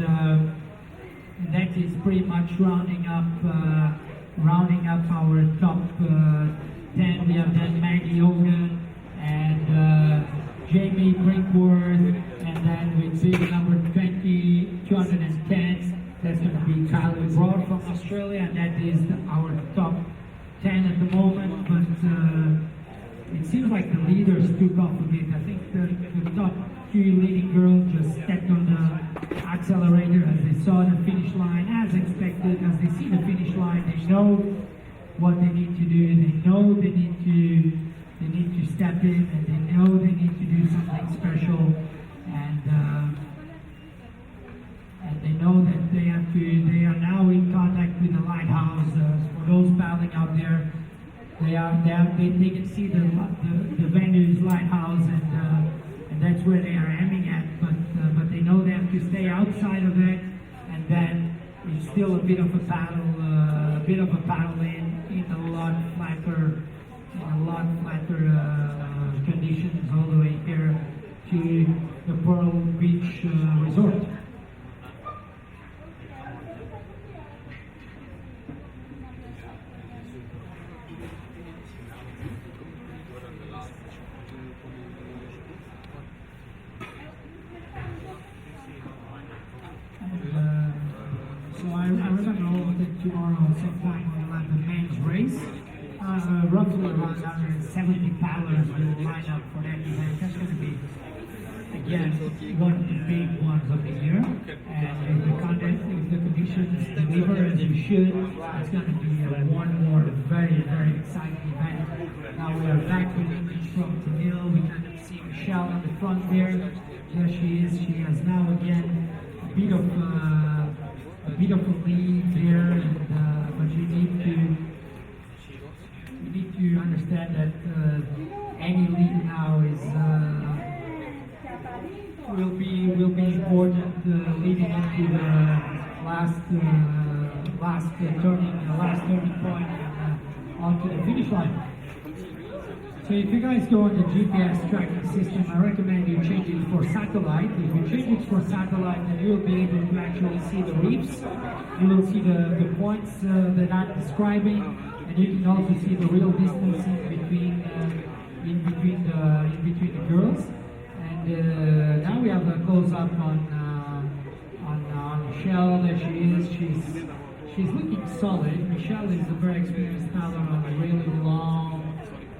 Speaker 1: that is pretty much rounding up our top 10. We have then Maggie Hogan and Jamie Brinkworth, and then with big number 20, 210, that's going to be Kylie Broad from Australia, and that is our top 10 at the moment. But it seems like the leaders took off a bit. I think the top two leading girls just stepped on the accelerator as they saw the finish line, as expected. As they see the finish line, they know what they need to do. They know they need to step in, and they know they need to do something special, and they know that they have to. They are now in contact with the lighthouse. For those paddling out there, they can see the venue's lighthouse, and that's where they are aiming at. But they know they have to stay outside of it, and then it's still a bit of a paddle, in a lot flatter conditions all the way here to the Pearl Beach Resort. So I remember that tomorrow sometime we'll have the men's race. Roughly around 170 paddlers will line up for that event. That's going to be, again, one of the big ones of the year. And if the conditions deliver as we should, it's going to be one more very exciting event. Now we are back with image from Canoe. We kind of see Michelle on the front there. There she is. She has now again a bit of a lead there, but you need to understand that any lead now is will be important leading into the last turning point and onto the finish line. So if you guys go on the GPS tracking system, I recommend you change it for satellite. If you change it for satellite, then you'll be able to actually see the reefs. You will see the points that I'm describing, and you can also see the real distance in between the girls. And now we have a close up on Michelle. There she is. She's looking solid. Michelle is a very experienced paddler on the really long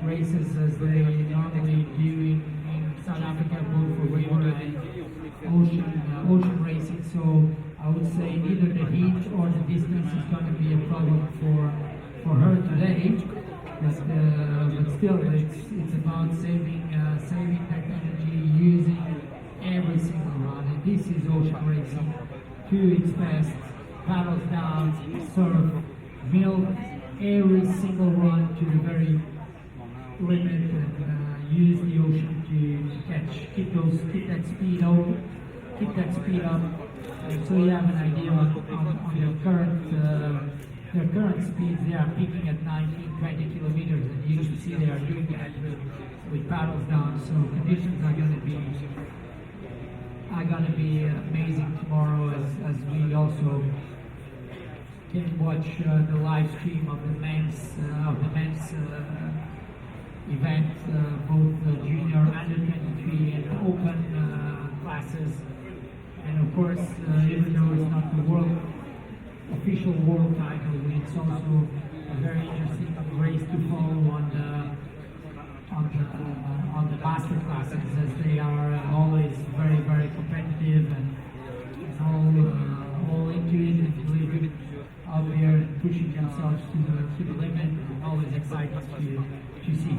Speaker 1: races as they normally do in South Africa, both for river and ocean racing. So I would say neither the heat or the distance is going to be a problem for her today. But still, it's about saving that energy, using every single run. And this is ocean racing to its best. Paddles down, surf, milk every single run to the very limit, and use the ocean to keep that speed up. So you have an idea on their current speeds. They are peaking at 19-20 kilometers, and you can see they are doing that with paddles down. So conditions are going to be amazing tomorrow, as we also can watch the live stream of the men's event, both the junior under 23 and open classes. And of course, even though it's not the official world title, it's also a very interesting race to follow on the master classes, as they are always very competitive and all into it and really out there and pushing themselves to the limit, and always exciting to see.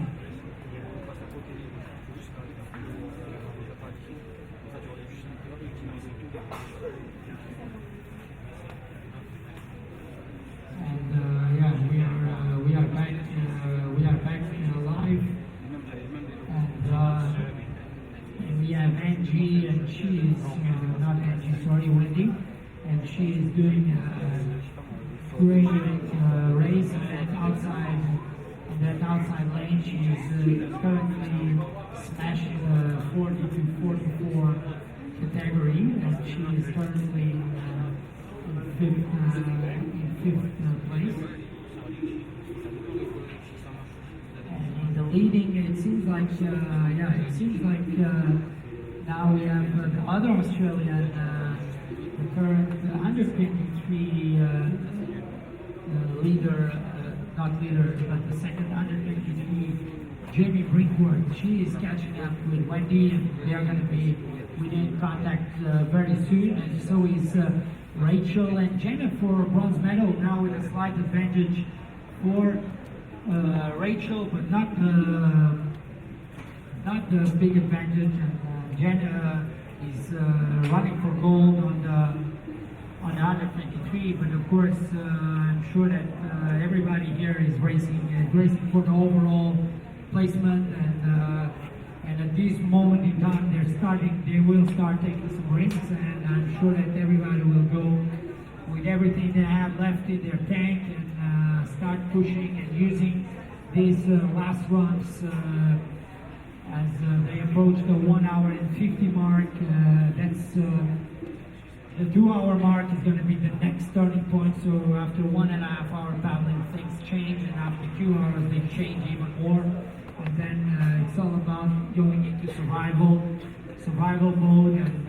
Speaker 1: And we are back live, and we have Angie, and she is not Angie. Wendy, and she is doing a great race in that outside lane. She is currently smashing the 40 to 44 category, and she is currently in fifth place. And in the leading, it seems like now we have the other Australian, the current under 23 leader, not leader, but the second under 23, Jamie Brinkworth. She is catching up with Wendy, and they are going to be within contact very soon. And so is Rachel and Jenna for bronze medal, now with a slight advantage for Rachel, but not the big advantage. And Jenna is running for gold on the under 23. But of course, I'm sure that everybody here is racing for the overall placement. And at this moment in time, they will start taking some risks, and I'm sure that everybody will go with everything they have left in their tank and start pushing and using these last runs as they approach the 1 hour and 50 mark. That's the 2 hour mark is going to be the next starting point. So after 1.5 hour paddling, things change, and after 2 hours, they change even more. And then it's all about going into survival mode, and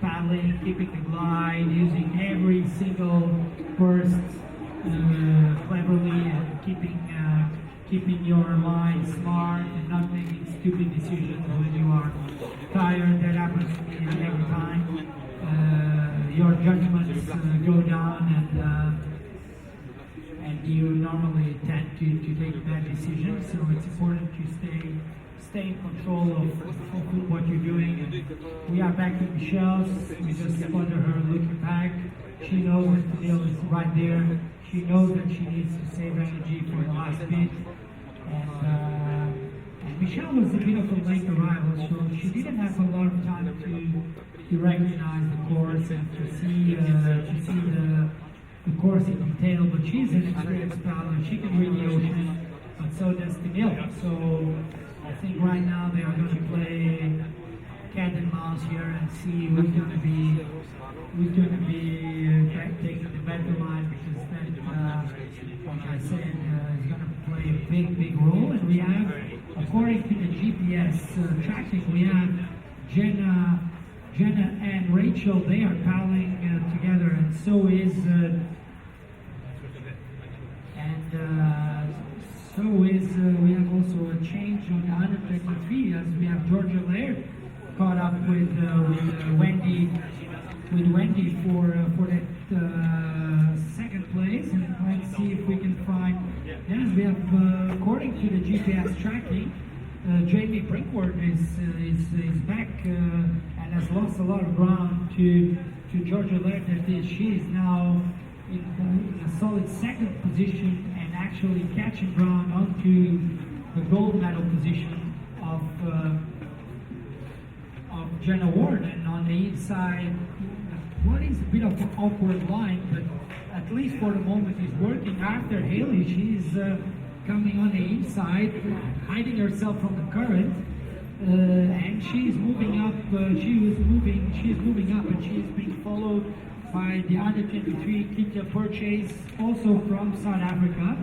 Speaker 1: paddling, keeping the glide, using every single burst cleverly, and keeping your mind smart and not making stupid decisions when you are tired. That happens to me every time. Your judgments go down, and you normally tend to take bad decisions. So it's important to stay in control of what you're doing. And we are back to Michelle's. We just spotted her looking back. She knows that the deal is right there. She knows that she needs to save energy for the last bit. And Michelle was a bit of a late arrival, so she didn't have a lot of time to recognize the course and to see the course in detail. But she's an experienced paddler. She can read the ocean, but so does Canoe. So I think right now they are going to play cat and mouse here and see who's going to be taking the better line, because that, like I said, is going to play a big role. And we have, according to the GPS tracking, we have Jenna and Rachel. They are paddling together, and so is we have also a change on the under 23, as we have Georgia Laird caught up with Wendy for that second place. And let's see if we can find. Yes, we have according to the GPS tracking, Jamie Brinkworth is back and has lost a lot of ground to Georgia Laird. She is now in a solid second position and actually catching ground onto the gold medal position of Jenna Ward. And on the inside, what is a bit of an awkward line, but at least for the moment is working. After Haley, she's coming on the inside, hiding herself from the current, and she's moving up. She's moving up, and she's being followed by the under 23 Kita Purchase, also from South Africa.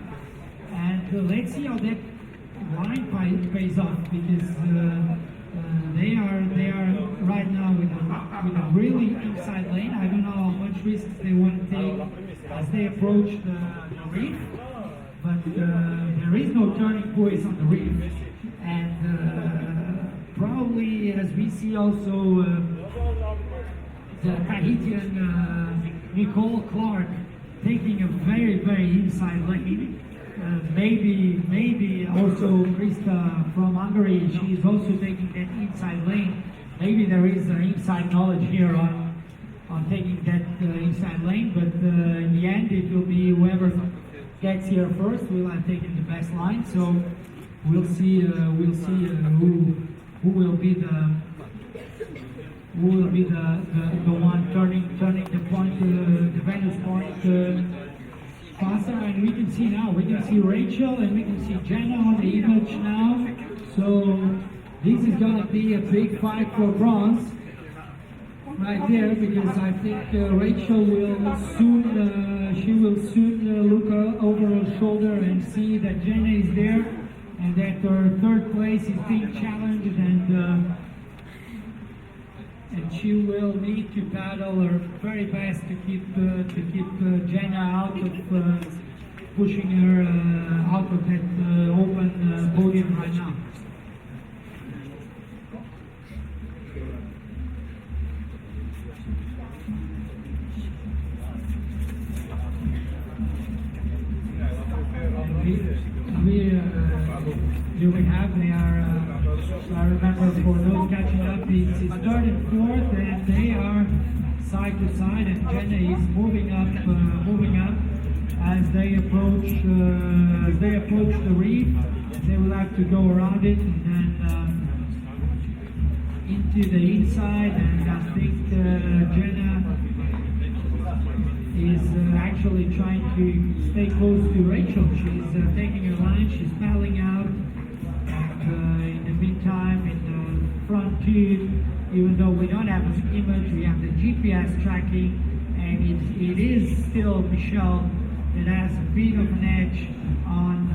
Speaker 1: And let's see how that line pays off, because they are right now with a really inside lane. I don't know how much risks they want to take as they approach the reef, but there is no turning points on the reef, and probably, as we see also the Tahitian Nicole Clark taking a very inside lane. Maybe also Krista from Hungary, she is also taking that inside lane. Maybe there is inside knowledge here on taking that inside lane, but in the end it will be whoever gets here first will have taken the best line. So we'll see who will be who will be the one turning the point, the Venus point faster. And we can see now, we can see Rachel and we can see Jenna on the image now. So this is going to be a big fight for bronze right there, because I think Rachel will soon look over her shoulder and see that Jenna is there and that her third place is being challenged, and she will need to paddle her very best to keep Jenna out of pushing her out of that open podium right now. Here we have, they are, I remember for those catching up, it's third and fourth, and they are side to side, and Jenna is moving up as they approach the reef. They will have to go around it and then into the inside, and I think Jenna is actually trying to stay close to Rachel. She's taking her line, she's paddling out, and in the meantime, in the front tube, even though we don't have an image, we have the GPS tracking, and it is still Michelle that has a bit of an edge on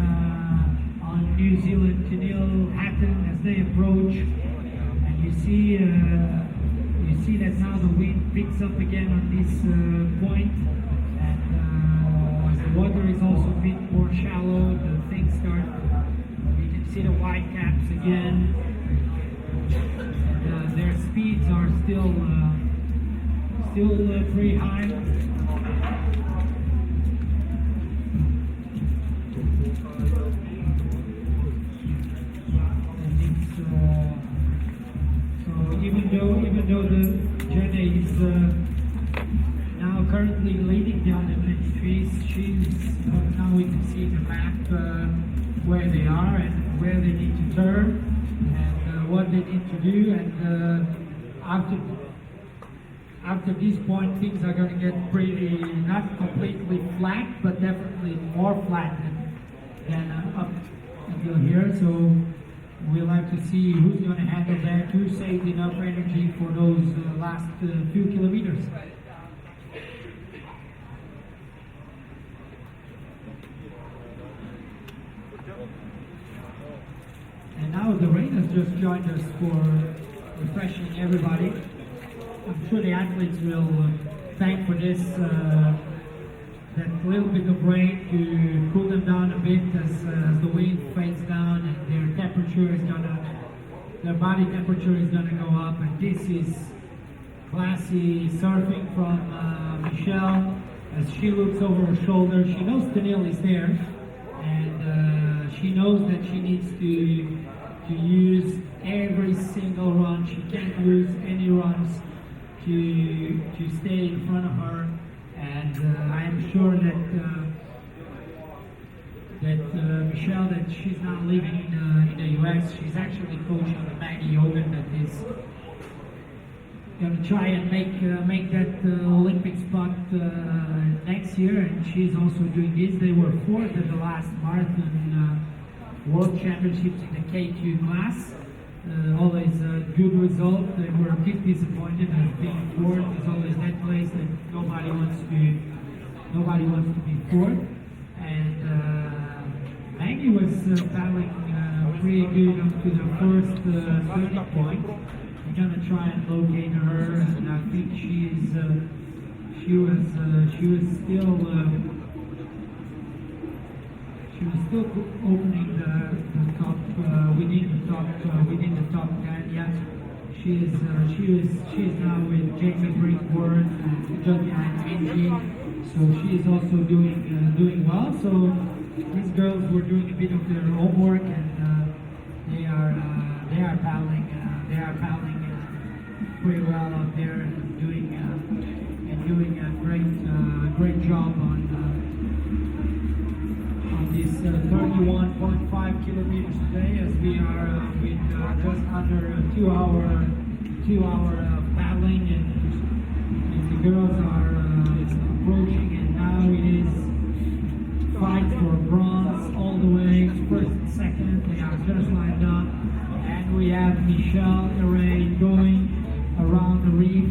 Speaker 1: New Zealand Canoe Hatton as they approach, and you see that now the wind picks up again on this point, and the water is also a bit more shallow. The things start. You can see the white caps again. And, their speeds are still pretty high. Even though the Jenna is now currently leading down the 23s, now we can see the map where they are and where they need to turn and what they need to do. And after this point, things are going to get pretty, not completely flat, but definitely more flat than up until here. So we'll have to see who's going to handle that, who saves enough energy for those last few kilometers. And now the rain has just joined us for refreshing everybody. I'm sure the athletes will thank for this, that little bit of rain to cool them down a bit as the wind fades down and their body temperature is gonna go up. And this is classy surfing from Michelle as she looks over her shoulder. She knows Danielle is there, and she knows that she needs to use every single run. She can't lose any runs to stay in front of her. And I am sure that Michelle, that she's not living in the U.S. She's actually coaching Maggie Hogan, that is going to try and make that Olympic spot next year. And she's also doing this. They were fourth at the last marathon World Championships in the K2 class. Always a good result. They were a bit disappointed as being fourth. There's always that place that nobody wants to be fourth. And Maggie was paddling pretty good up to the first 30 point. We're gonna try and locate her, and I think she was still opening the top within the top 10. Yeah, she is now with Jamie Brinkworth and Jodiane Minji, so she is also doing well. So these girls were doing a bit of their homework, and they are paddling pretty well out there and doing a great job on this 31.5 kilometers today, as we are with just under 2 2 hour paddling, and the girls are approaching, and now it is fight for bronze all the way, first and second. They are just lined up, and we have Michelle Array going around the reef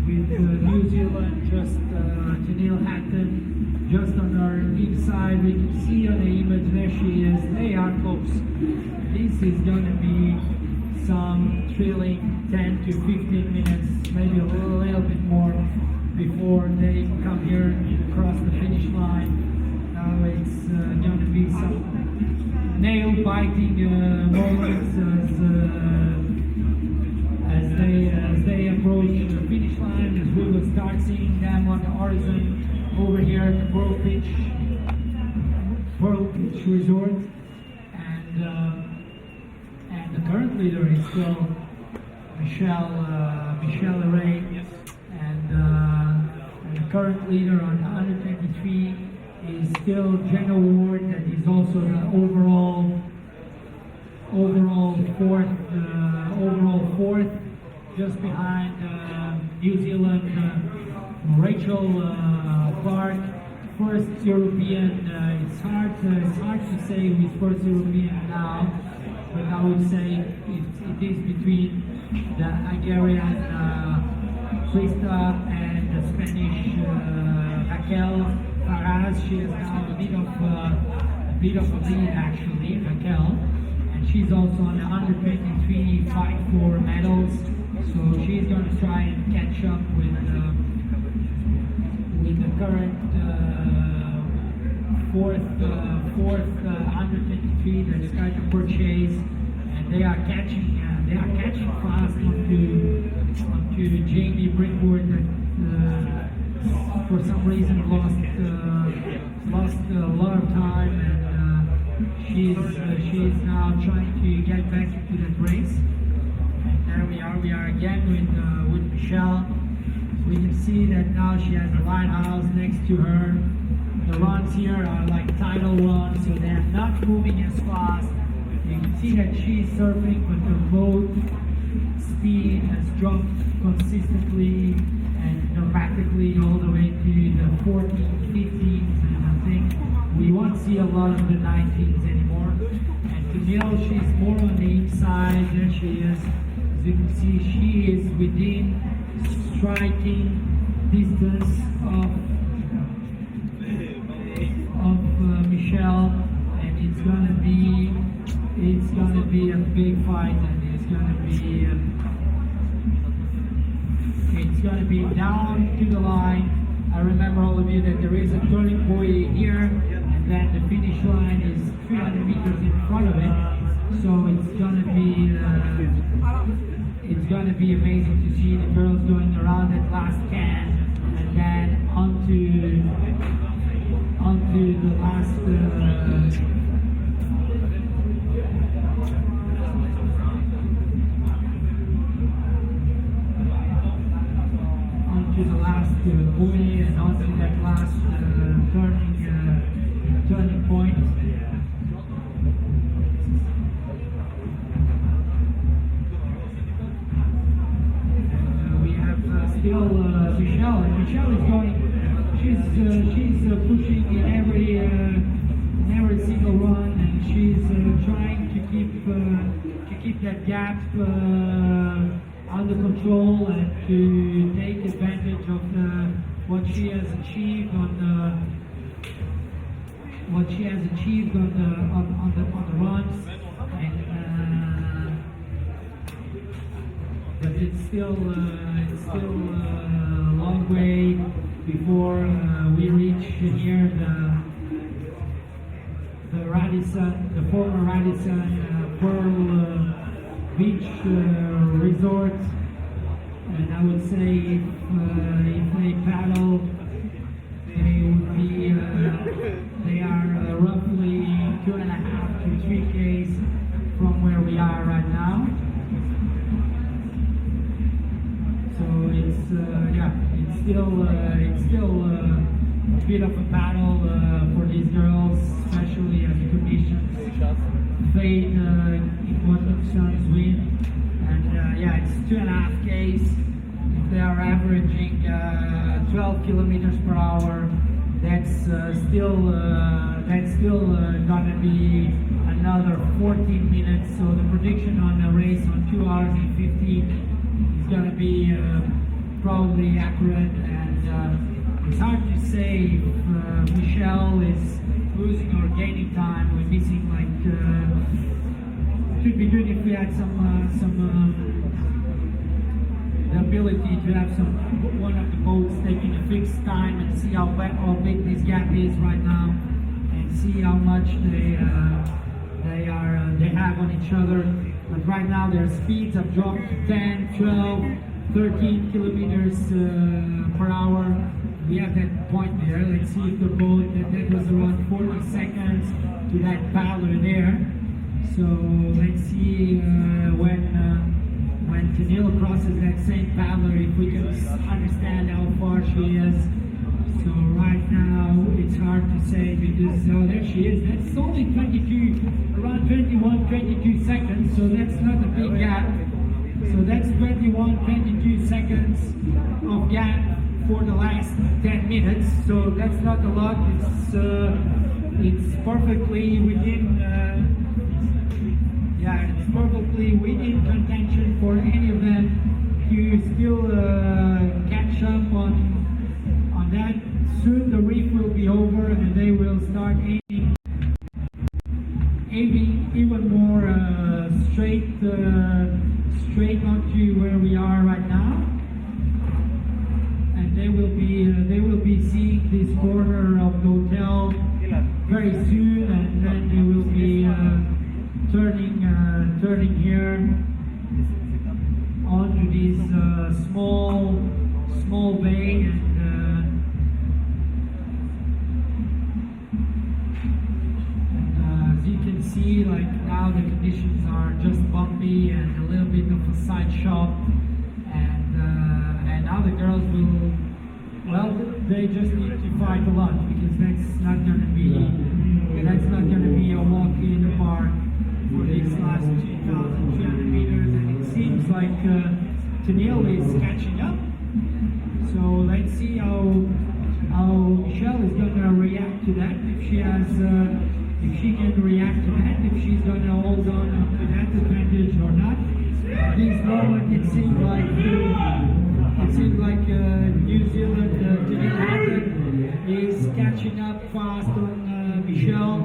Speaker 1: with New Zealand, just Janelle Hatton just on our inside. We can see on the image there she is. They are close. This is going to be some thrilling 10 to 15 minutes, maybe a little bit more before they come here and cross the finish line. Now it's going to be some nail-biting moments as they approach the finish line, as we will start seeing them on the horizon over here at the Pearl Beach Resort, and the current leader is still Michelle Array, and the current leader on 123 is still Jenna Ward, that is also the overall fourth, just behind New Zealand Rachel Clark, first European. It's hard to say who's first European now, but I would say it is between the Hungarian Krista and the Spanish Raquel Faraz. She has now a bit of a lead, actually, Raquel, and she's also on the under 23 fight for medals, so she's going to try and catch up with the current fourth under 23 that's got to purchase, and they are catching fast onto Jamie Brickwood, that for some reason lost a lot of time, and she's now trying to get back into that race. And there we are again with Michelle. We can see that now she has a lighthouse next to her. The runs here are like tidal runs, so they're not moving as fast. You can see that she's surfing, but the boat speed has dropped consistently and dramatically all the way to the 14s, 15s, and I think we won't see a lot of the 19s anymore. And Camille, she's more on the inside. There she is. As you can see, she is within striking distance of Michelle, and it's gonna be a big fight, and it's gonna be down to the line. I remember all of you that there is a turning buoy here, and then the finish line is 300 meters in front of it. So it's gonna be amazing to see the girls going around that last can, and then onto the last buoy, and onto that last turning point. We have still Michelle, and Michelle is going. She's pushing in every single run, and she's trying to keep that gap under control and to take advantage of what she has achieved on the runs, and but it's still a long way before we reach here the former Radisson Pearl Beach Resort, and I would say if they paddle, they are roughly 2.5 to 3 k's from where we are right now. So it's still a bit of a battle for these girls, especially as the conditions fade in what the sun's wind, and it's that's 2.5 Ks. If they are averaging 12 kilometers per hour, that's still gonna be another 14 minutes. So the prediction on a race on 2 hours and 15 is gonna be probably accurate. And it's hard to say if Michelle is losing or gaining time. We're missing like. It would be good if we had the ability to have one of the boats taking a fixed time and see how big this gap is right now, and see how much they have on each other. But right now their speeds have dropped to 10, 12, 13 kilometers per hour. We have that point there. Let's see if the boat that was around 40 seconds to that paddler there. So let's see when Canoe crosses that same paddler, if we can understand how far she is. So right now it's hard to say because there she is. That's only 22, around 21, 22 seconds. So that's not a big gap. So that's 21, 22 seconds of gap for the last 10 minutes. So that's not a lot. It's perfectly within. It's perfectly within contention for any of them to still catch up on that. Soon the reef will be over and they will start aiming even more straight onto where we are right now. And they will be seeing this corner of the hotel very soon, and then they will be turning here onto this small bay, and as you can see, like now the conditions are just bumpy and a little bit of a side shot, and now the girls will, well, they just need to fight a lot, because that's not going to be a walk in the park for these last 2,200 meters, and it seems like Canoe is catching up. So let's see how Michelle is going to react to that. If she can react to that, if she's going to hold on to that advantage or not. At this moment, it seems like New Zealand is catching up fast on Michelle.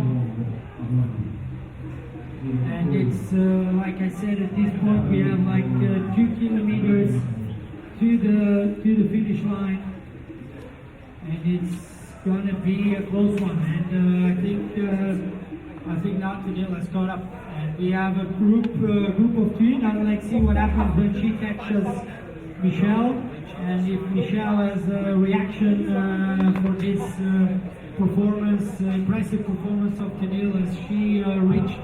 Speaker 1: And it's like I said, at this point we have like 2 kilometers to the finish line, and it's gonna be a close one. And I think now Canoe has caught up, and we have a group of 2. Now let's see what happens when she catches Michelle, and if Michelle has a reaction for this impressive performance of Canoe as she reached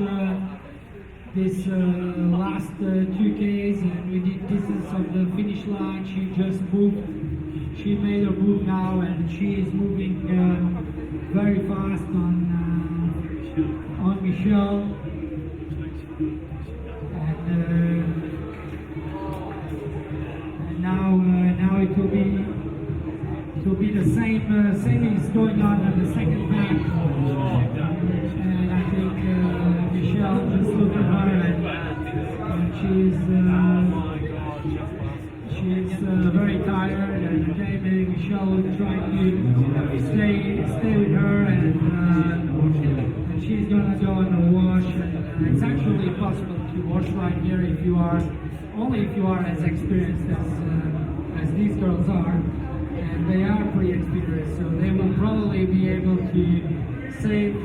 Speaker 1: this last 2Ks, and we did distance of the finish line. She just moved. She made a move now, and she is moving very fast on Michelle. And now it will be the same is going on the second back. And I think Michelle, just look at her, and she's very tired, and okay, maybe Michelle will try to stay with her, and she's gonna go on the wash, and it's actually possible to wash right here if you are as experienced as these girls are, and they are pretty experienced, so they will probably be able to save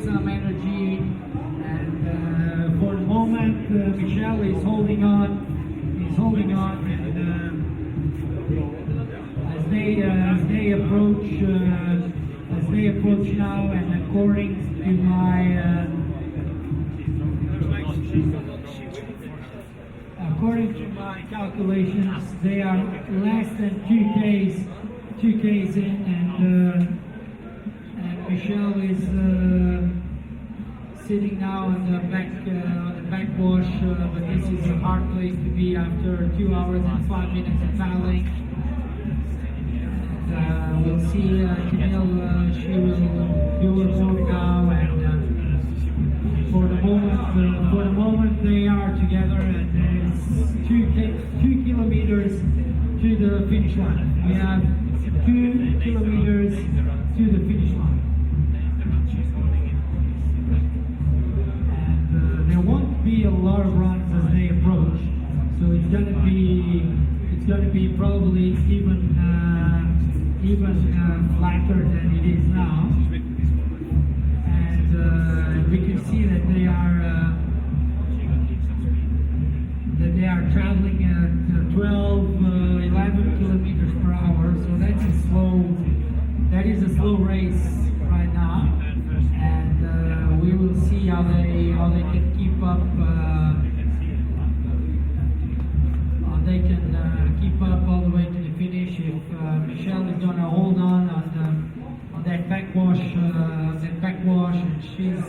Speaker 1: some energy. And for the moment, Michelle is holding on, and as they approach now, and according to my calculations, they are less than 2Ks in, and Michelle is sitting now on the backwash, but this is a hard place to be after 2 hours and 5 minutes of paddling. And, we'll see Canoe, she will do her work now, and for the moment they are together, and there's 2 kilometers to the finish line. We have 2 kilometers to the finish line. There won't be a lot of runs as they approach, so it's gonna be probably even flatter than it is now, and we can see that they are traveling at 11 kilometers per hour, so that is a slow race right now, and we will see how they can keep up. They can keep up all the way to the finish. If Michelle is gonna hold on that backwash, and she's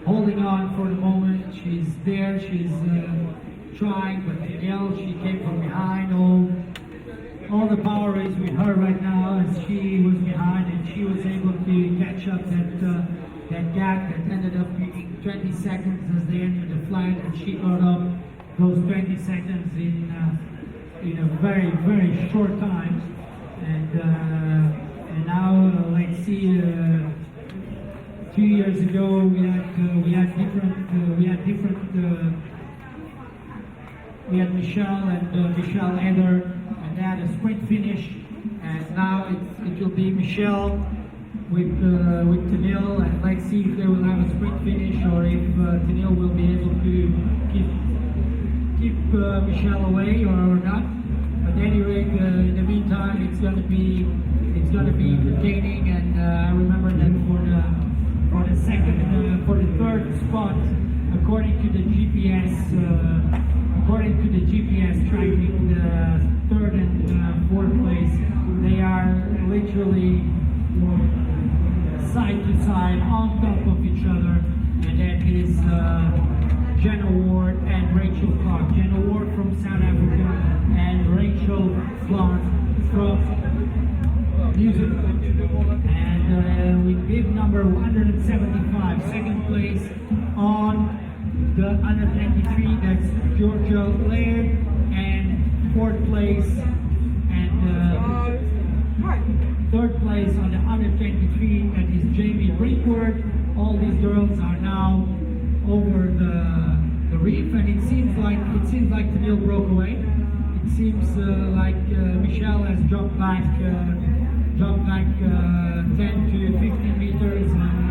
Speaker 1: holding on for the moment. She's there. She's trying, but Danielle, she came from behind. All the power is with her right now, as she was behind, and she was able to catch up that gap that ended up being 20 seconds as they entered the flat, and she got up those 20 seconds in a very, very short time. And now let's see. 2 years ago we had Michelle and Michelle Heather, and they had a sprint finish, and now it will be Michelle with Canoe, and let's see if they will have a sprint finish, or if Canoe will be able to keep Michelle away or not. But anyway, in the meantime, it's gonna be entertaining, and I remember that for the third spot, according to the GPS tracking, the third and fourth place, they are literally side to side on top of each other, and that is Jenna Ward and Rachel Clark. Jenna Ward from South Africa and Rachel Clark from New Zealand. And we give number 175, second place on the under 23, that's Georgia Laird, and fourth place and third place on the under 23, that is Jamie Brinkworth. All these girls are now over the reef, and it seems like Canoe broke away. It seems like Michelle has jumped back 10 to 15 meters on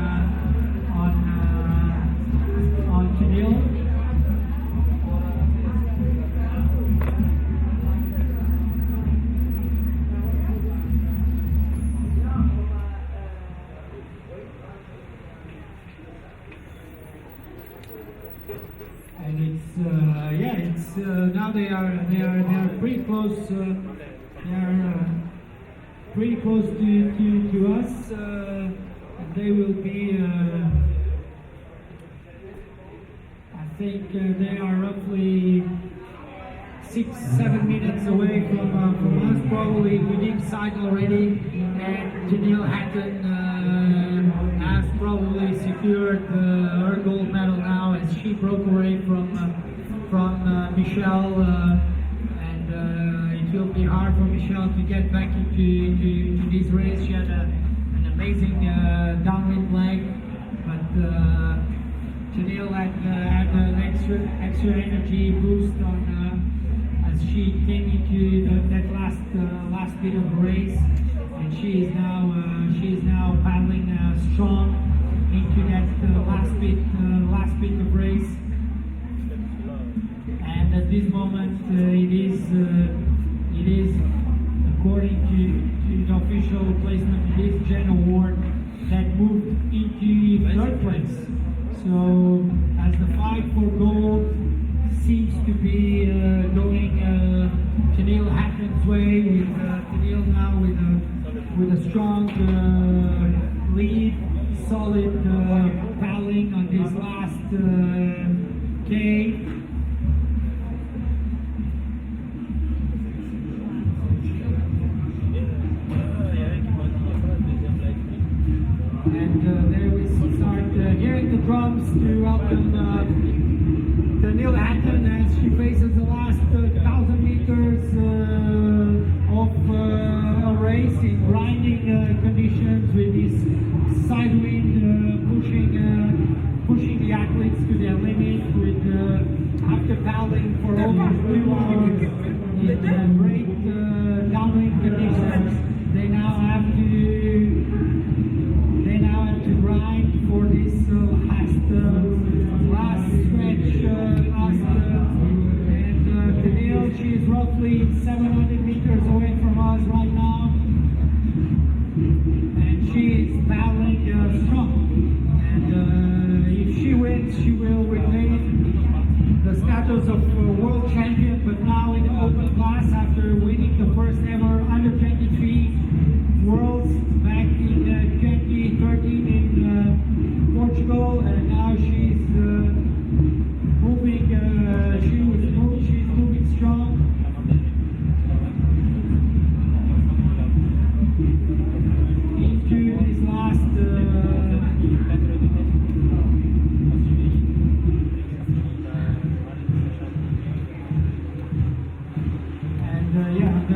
Speaker 1: Canoe. And it's now they are pretty close. They are pretty close to us. They will be. I think they are roughly 6-7 minutes away from us, probably within sight already. And Janelle Hatton has probably secured her gold medal now, as she broke away from Michelle, and it will be hard for Michelle to get back into this race. She had an amazing downwind leg, but Janelle had an extra energy boost as she came into that last bit of the race, and she is now paddling strong into that last bit of race. And at this moment, it is according to the official placement, it is Jenna Ward that moved into third place. So as the fight for gold seems to be going Canoe Hatton's way, with Canoe now with a strong lead, solid paddling on this last K. And there we start hearing the drums to welcome Canoe as she faces the last 1,000 meters of a race in grinding conditions with this side wind pushing the athletes to their limit with after paddling for almost 2 hours in great downwind conditions. They now have to grind for this last stretch, and Canoe, she is roughly 700 meters away from us right now, and she is paddling strong, and if she wins, she will retain the status of world champion, but now in the open class after winning the first ever under 23 worlds back in 2013 in Portugal, and now she's moving. She's moving strong. Into this last.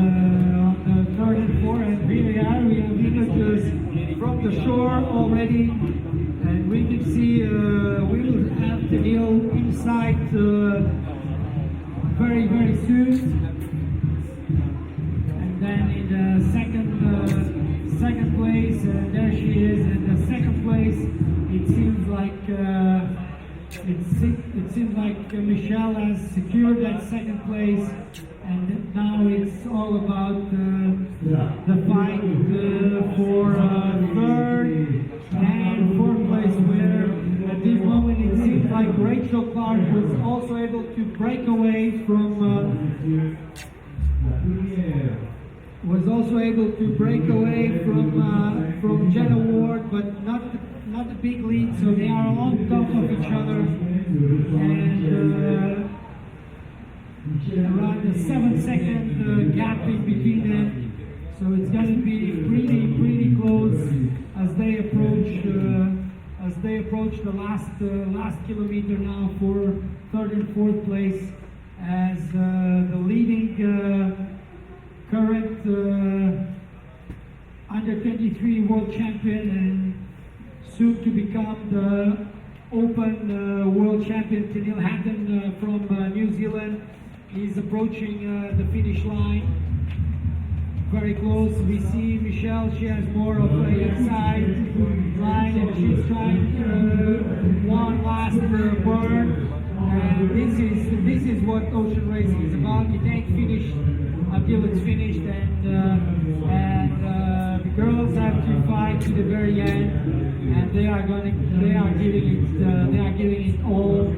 Speaker 1: On the third and fourth and VAR, we have images from the shore already, and we can see we will have the hill inside very, very soon. And then in the second place, there she is. In the second place, it seems like Michelle has secured that second place. And now it's all about the fight for third and fourth place, where at this moment it seems like Rachel Clark was also able to break away from Jenna Ward, but not the big lead, so they are on top of each other, and around the 7-second gap in between them, so it's going to be pretty close as they approach the last kilometer now for third and fourth place, as the leading current under 23 world champion and soon to become the open world champion Canoe from New Zealand is approaching the finish line. Very close. We see Michelle, she has more of a inside line, and she's trying one last burn. And this is what ocean racing is about. You take finish until it's finished, and the girls have to fight to the very end, and they are giving it all.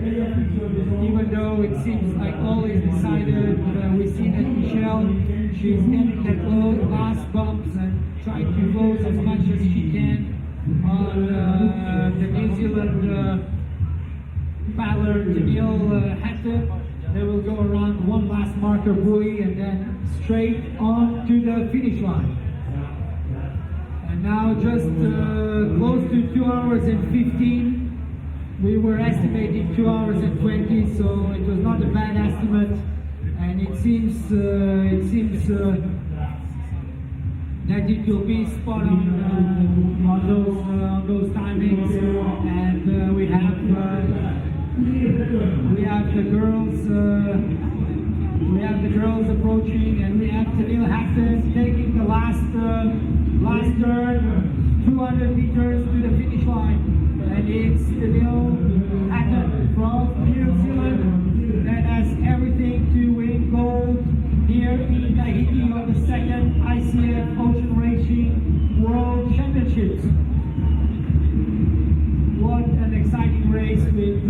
Speaker 1: Even though it seems like all is decided, we see that Michelle, she's getting that last bumps and trying to close as much as she can on the New Zealand paddler Danielle Hatton. They will go around one last marker buoy and then straight on to the finish line. And now just close to 2 hours and 15. We were estimating 2 hours and 20, so it was not a bad estimate. And it seems that it will be spot on those timings. And we have the girls approaching, and we have Danielle Hatton taking the last turn, 200 meters to the finish line. And it's Danielle Hatton from New Zealand that has everything to win gold here in Tahiti on the second ICF Ocean Racing World Championships. What an exciting race with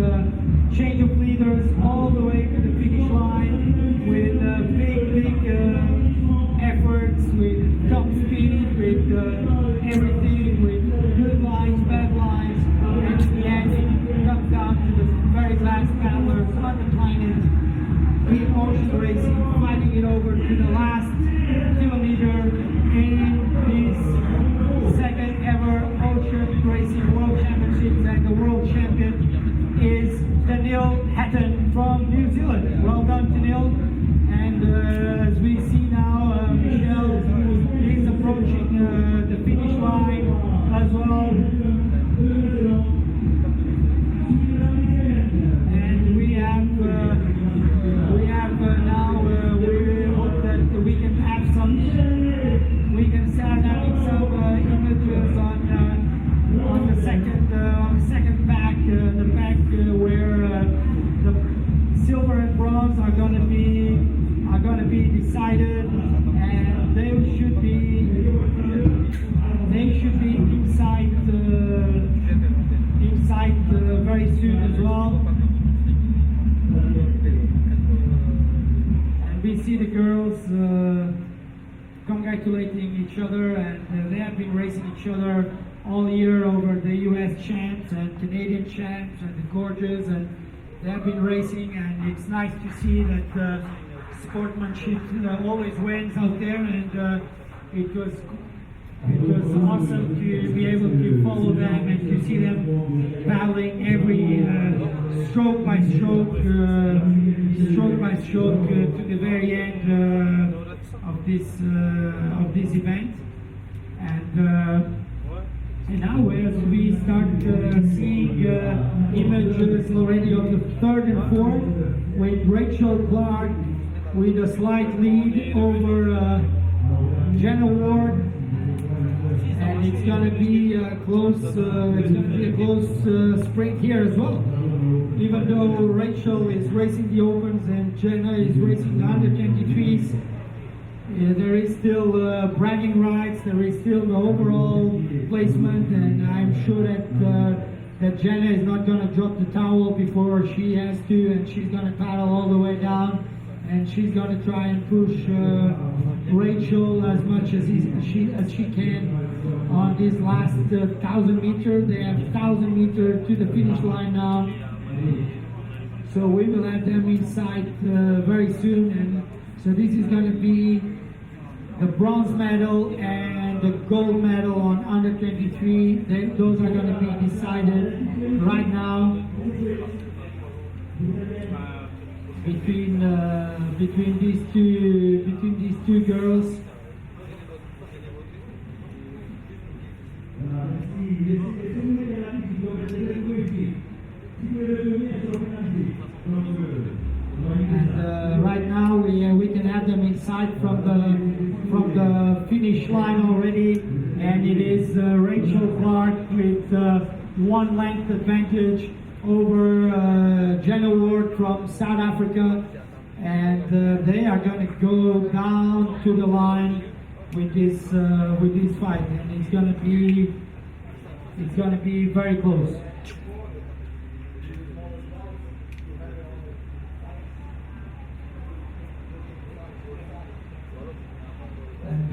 Speaker 1: change of leaders all the way to the finish line, with big efforts, with top speed, with everything, with good lines, bad lines, and in the end it comes down is racing, fighting it over to the last kilometer in this second ever Ocean Racing World Championships, and the world champion is Canoe from New Zealand. Well done, Canoe. And as we see now, Michelle is approaching the finish line as well. And we have now, we hope that we can have some, we can start having some images on the second pack, the pack where the silver and bronze are going to be decided, and they should be inside very soon as well. And we see the girls congratulating each other, and they have been racing each other all year over the US champs and Canadian champs and the gorges, and they have been racing, and it's nice to see that sportsmanship always wins out there, and it was awesome to be able to follow them and to see them battling every stroke by stroke to the very end of this event. And now as we start seeing images already of the third and fourth, with Rachel Clark with a slight lead over Jenna Ward, and it's going to be a close sprint here as well. Even though Rachel is racing the Opens and Jenna is racing the under-23s, there is still bragging rights, there is still the overall placement, and I'm sure that Jenna is not going to drop the towel before she has to, and she's going to paddle all the way down, and she's going to try and push Rachel as much as she can on this last 1,000 meters. They have 1,000 meters to the finish line now, so we will have them inside very soon. And so this is going to be the bronze medal and the gold medal on under 23. Those are going to be decided right now between these two girls. And right now we can have them inside from the finish line already, and it is Rachel Clark with 1 length advantage over Jenna Ward from South Africa, and they are going to go down to the line with this fight, and it's going to be very close. And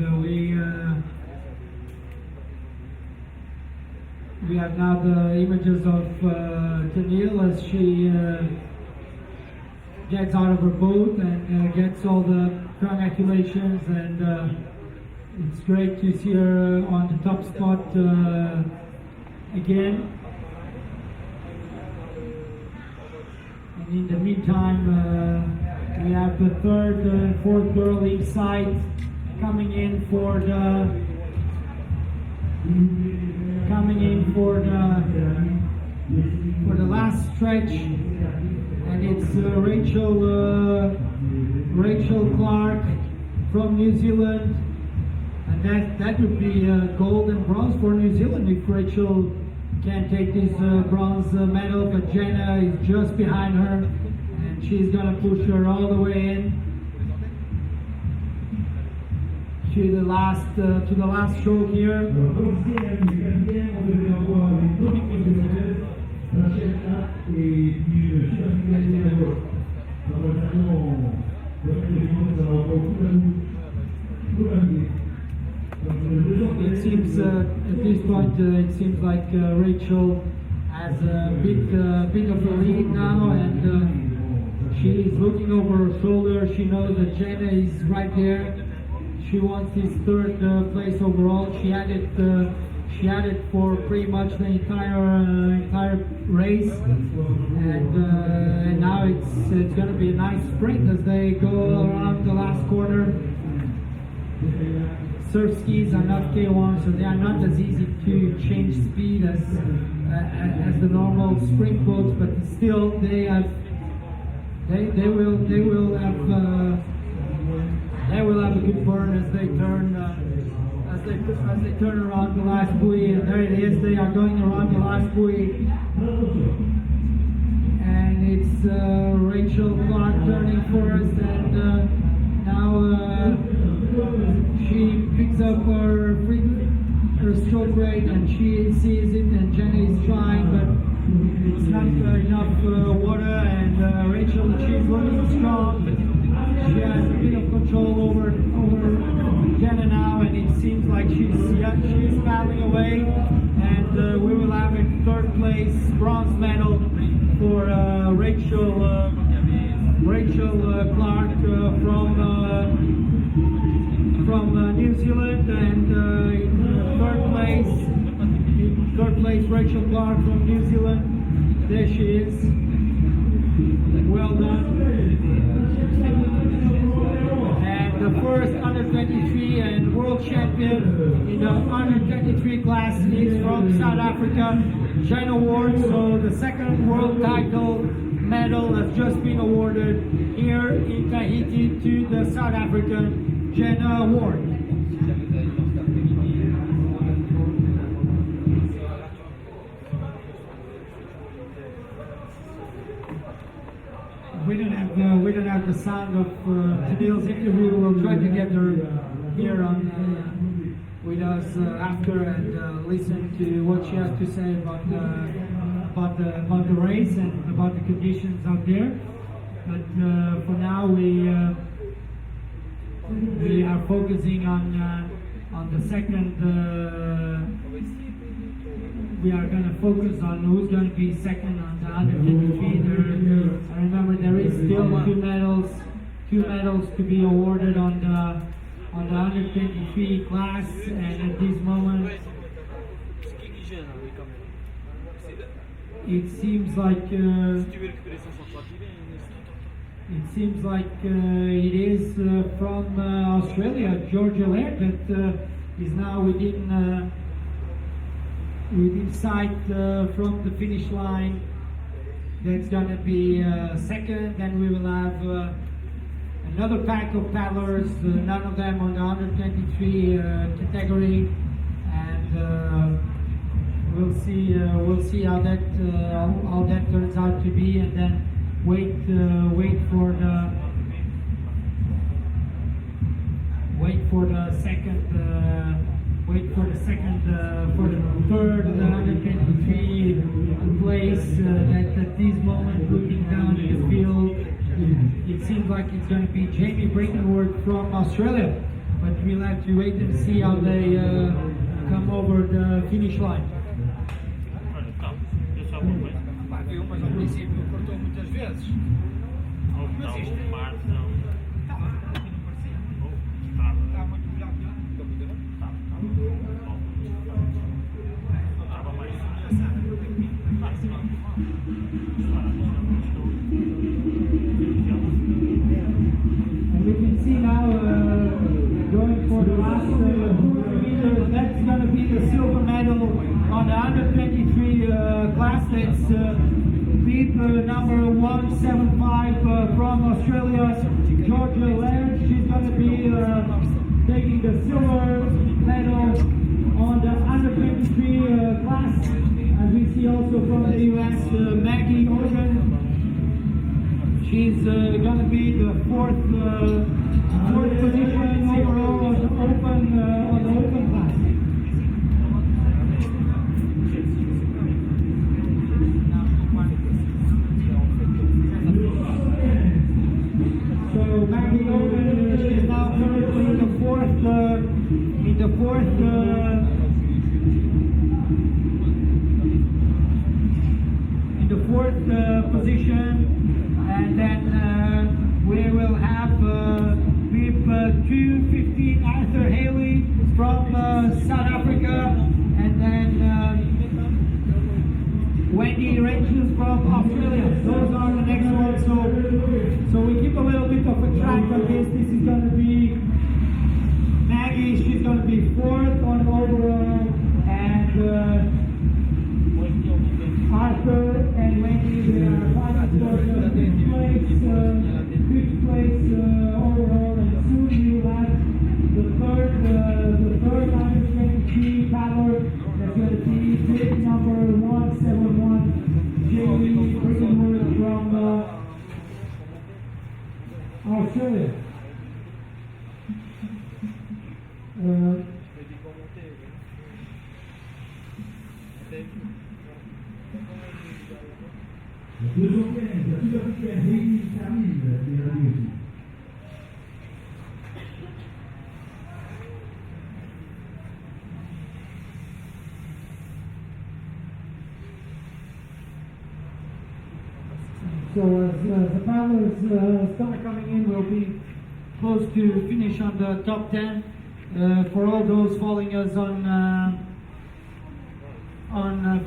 Speaker 1: we have now the images of Tennille as she gets out of her boat and gets all the congratulations, and it's great to see her on the top spot again. And in the meantime, we have the third and fourth girl inside, coming in for the last stretch, and it's Rachel Clark from New Zealand, and that would be gold and bronze for New Zealand if Rachel can take this bronze medal. But Jenna is just behind her, and she's gonna push her all the way in to the last stroke here. It seems at this point it seems like Rachel has a bit of a lead now, and She's looking over her shoulder. She knows that Jenna is right there. She wants this third place overall. She had it for pretty much the entire race, and now it's going to be a nice sprint as they go around the last corner. Surf skis are not K1, so they are not as easy to change speed as the normal sprint boats, but still they will have a good burn as they turn around the last buoy. And there it is, they are going around the last buoy, and it's Rachel Clark turning first, and now she picks up her stroke rate, and she sees it, and Jenny is trying, but it's not enough water, and Rachel, she's running strong. She has a bit of control over Jenna now, and it seems like she's paddling away, and we will have a third place bronze medal for Rachel Clark from New Zealand, and in third place Rachel Clark from New Zealand. There she is. Well done. And the first under 23 and world champion in the under 23 class is from South Africa, Jenna Ward. So the second world title medal has just been awarded here in Tahiti to the South African Jenna Ward. We don't have the sound of Tadil's interview. We'll try to get her here on with us after and listen to what she has to say about the race and about the conditions out there. But for now, we are focusing on the second. We are going to focus on who's going to be second on the under 23. I remember there is still two medals to be awarded on the under 23 class, and at this moment it seems like it is from Australia, Georgia Laird, that is now within sight from the finish line. That's going to be second. Then we will have another pack of paddlers, none of them on the under 23 category, and we'll see how that turns out to be, and then wait for the third under 23 place. At this moment, looking down at the field, it seems like it's going to be Jamie Brinkenworth from Australia, but we'll have to wait and see how they come over the finish line.
Speaker 4: Viu, mas ao princípio cortou muitas vezes. Mas isto aqui não parecia. Está muito melhor que
Speaker 1: And we can see now going for the last 200 meters, that's going to be the silver medal on the under 23 class. That's beat number 175 from Australia, Georgia Laird. She's going to be taking the silver medal on the under 23 class. As we see also from the US, Maggie Organ. She's going to be the fourth position overall on the open class. So Maggie Organ is now currently in the fourth position, and then fourth on overall, and Arthur and Wendy, they are fighting for the fifth place overall, and soon you have the third 123 power. That's going to be bid number 171, Jamie Brickenwood from Australia.
Speaker 6: Le 2 journées, la sud-africaine Heidi Samil qui est arrivée aussi.
Speaker 1: So as the paddlers start coming in, we'll be close to finish on the top 10. For all those following us on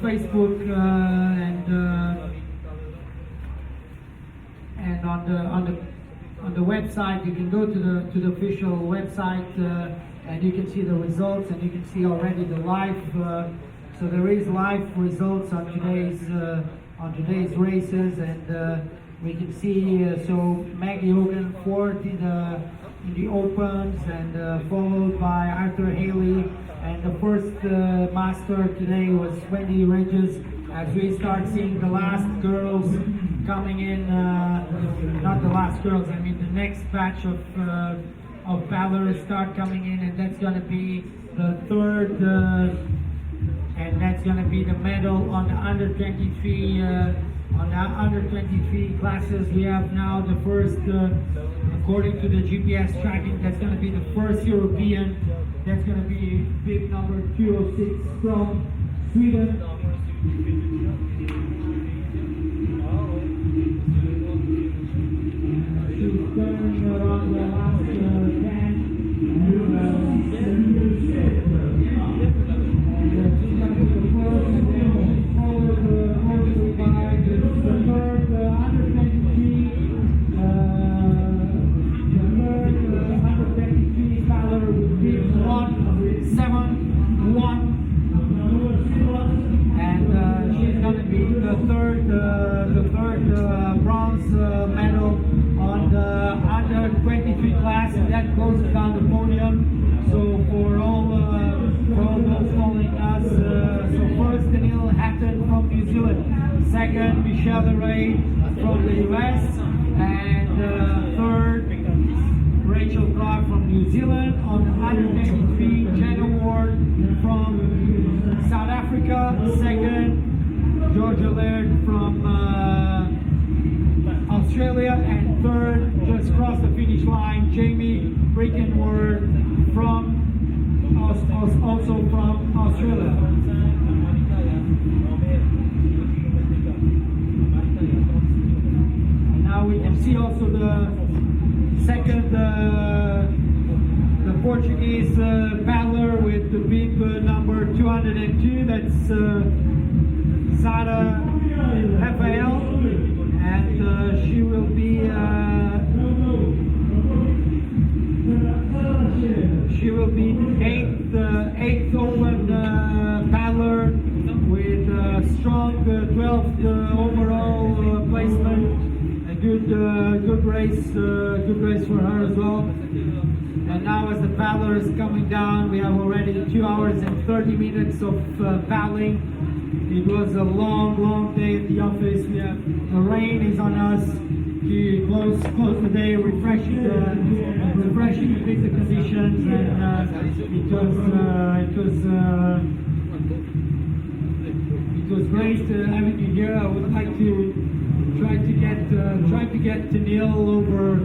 Speaker 1: Facebook and on the website, you can go to the official website and you can see the results, and you can see already the live. So there is live results on today's races, and we can see so Maggie Hogan fourth in the opens, and followed by Arthur Haley, and the first master today was Wendy Regis. As we start seeing the last girls coming in, not the last girls, I mean the next batch of paddlers start coming in, and that's going to be the third. And that's going to be the medal on the under 23 classes. We have now the first, according to the GPS tracking, that's going to be the first European. That's going to be bib number 206 from Sweden. She's turning around the last 10. The third bronze medal on the under 23 class, and that goes down the podium. So for all those following us, so first Daniel Hatton from New Zealand, second Michelle Ray from the US, and third Rachel Clark from New Zealand. On the under 23, Jenna Ward from South Africa, second Georgia Laird from Australia, and third, just across the finish line, Jamie Brickenwood from also from Australia. And now we can see also the second, the Portuguese paddler with the bib number 202. That's Sara Rafael, and she will be eighth open paddler with strong 12th overall placement. A good race for her as well. And now as the paddler is coming down, we have already 2 hours and 30 minutes of paddling. It was a long day at the office. We have the rain is on us. To close the day, refreshing the physical conditions, and it was great having you here. I would like to try to get Neil over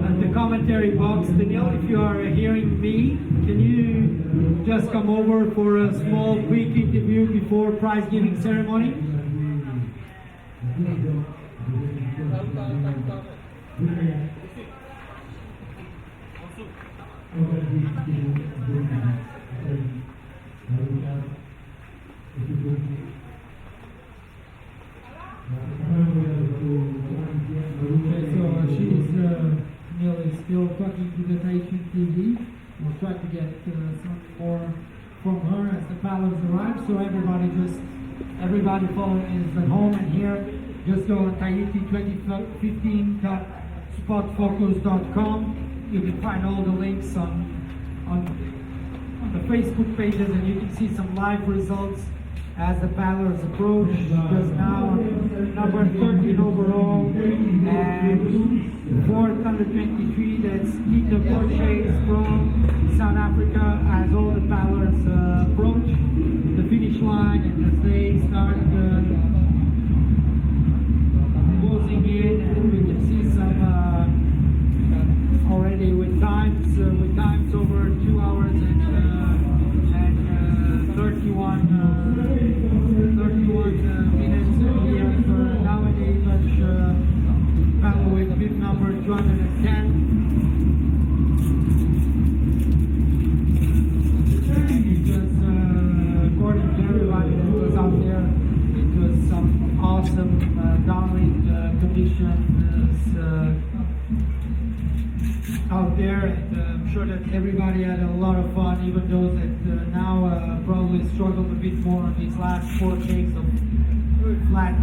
Speaker 1: at the commentary box. Neil, if you are hearing me, can you just come over for a small quick interview before prize giving ceremony? Neil is still talking to the TNTV. we'll try to get some more from her as the paddlers arrive. So everybody following is at home and here. Just go on Tahiti2015.spotfocus.com. You can find all the links on the Facebook pages, and you can see some live results as the paddlers approach. Just now, number 13 overall, and fourth under 23, that's Tito Porches from South Africa, as all the paddlers approach the finish line, and as they start closing in, and we can see some already with times over 2 hours and 31 minutes here for nowadays. Paddle with bib number 210. And it was, according to everybody that was out there, it was some awesome downwind conditions out there, and I'm sure that everybody had a lot of fun, even those that now probably struggled a bit more on these last 4 days of flat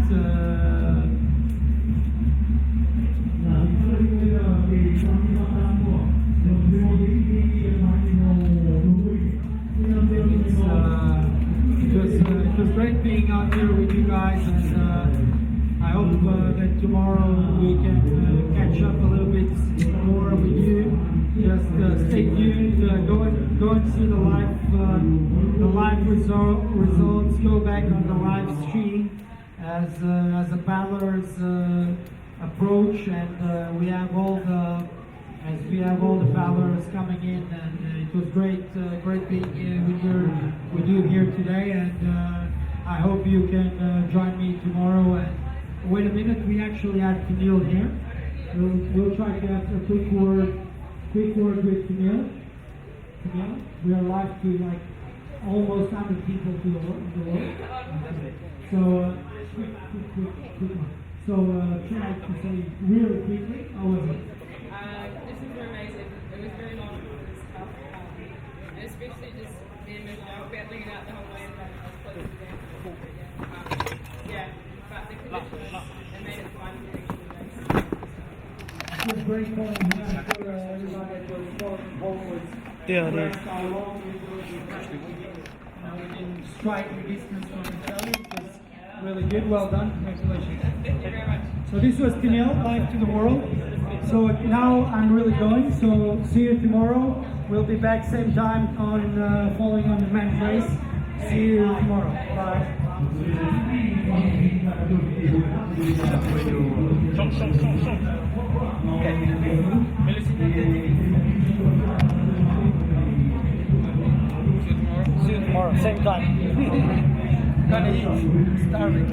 Speaker 1: it was great being out here with you guys, and I hope that tomorrow we can catch up a little bit more with you. Just stay tuned, go and see the live results. Go back on the live stream as the paddlers approach, and we have all the paddlers coming in, and it was great being with you here today, and I hope you can join me tomorrow. And wait a minute, we actually have Canoe here. We'll try to have a quick word with Canoe. We are live to like almost 100 people to the world. So quick one. So try to say really quickly, how was it?
Speaker 7: This was amazing. It was very long. It was tough. And especially just being battling it out the whole way, and I was close to them. But the conditions, they made it fun.
Speaker 1: It was great fun. I'm sure everybody that was following home was impressed how long we were in striking distance from each other. It was really good. Well done. Congratulations.
Speaker 7: Thank you very much.
Speaker 1: So this was Canoe, live to the world. So now I'm really going. So see you tomorrow. We'll be back same time on following on the men's race. See you tomorrow. Bye. See you tomorrow, same time. Gonna eat, starving.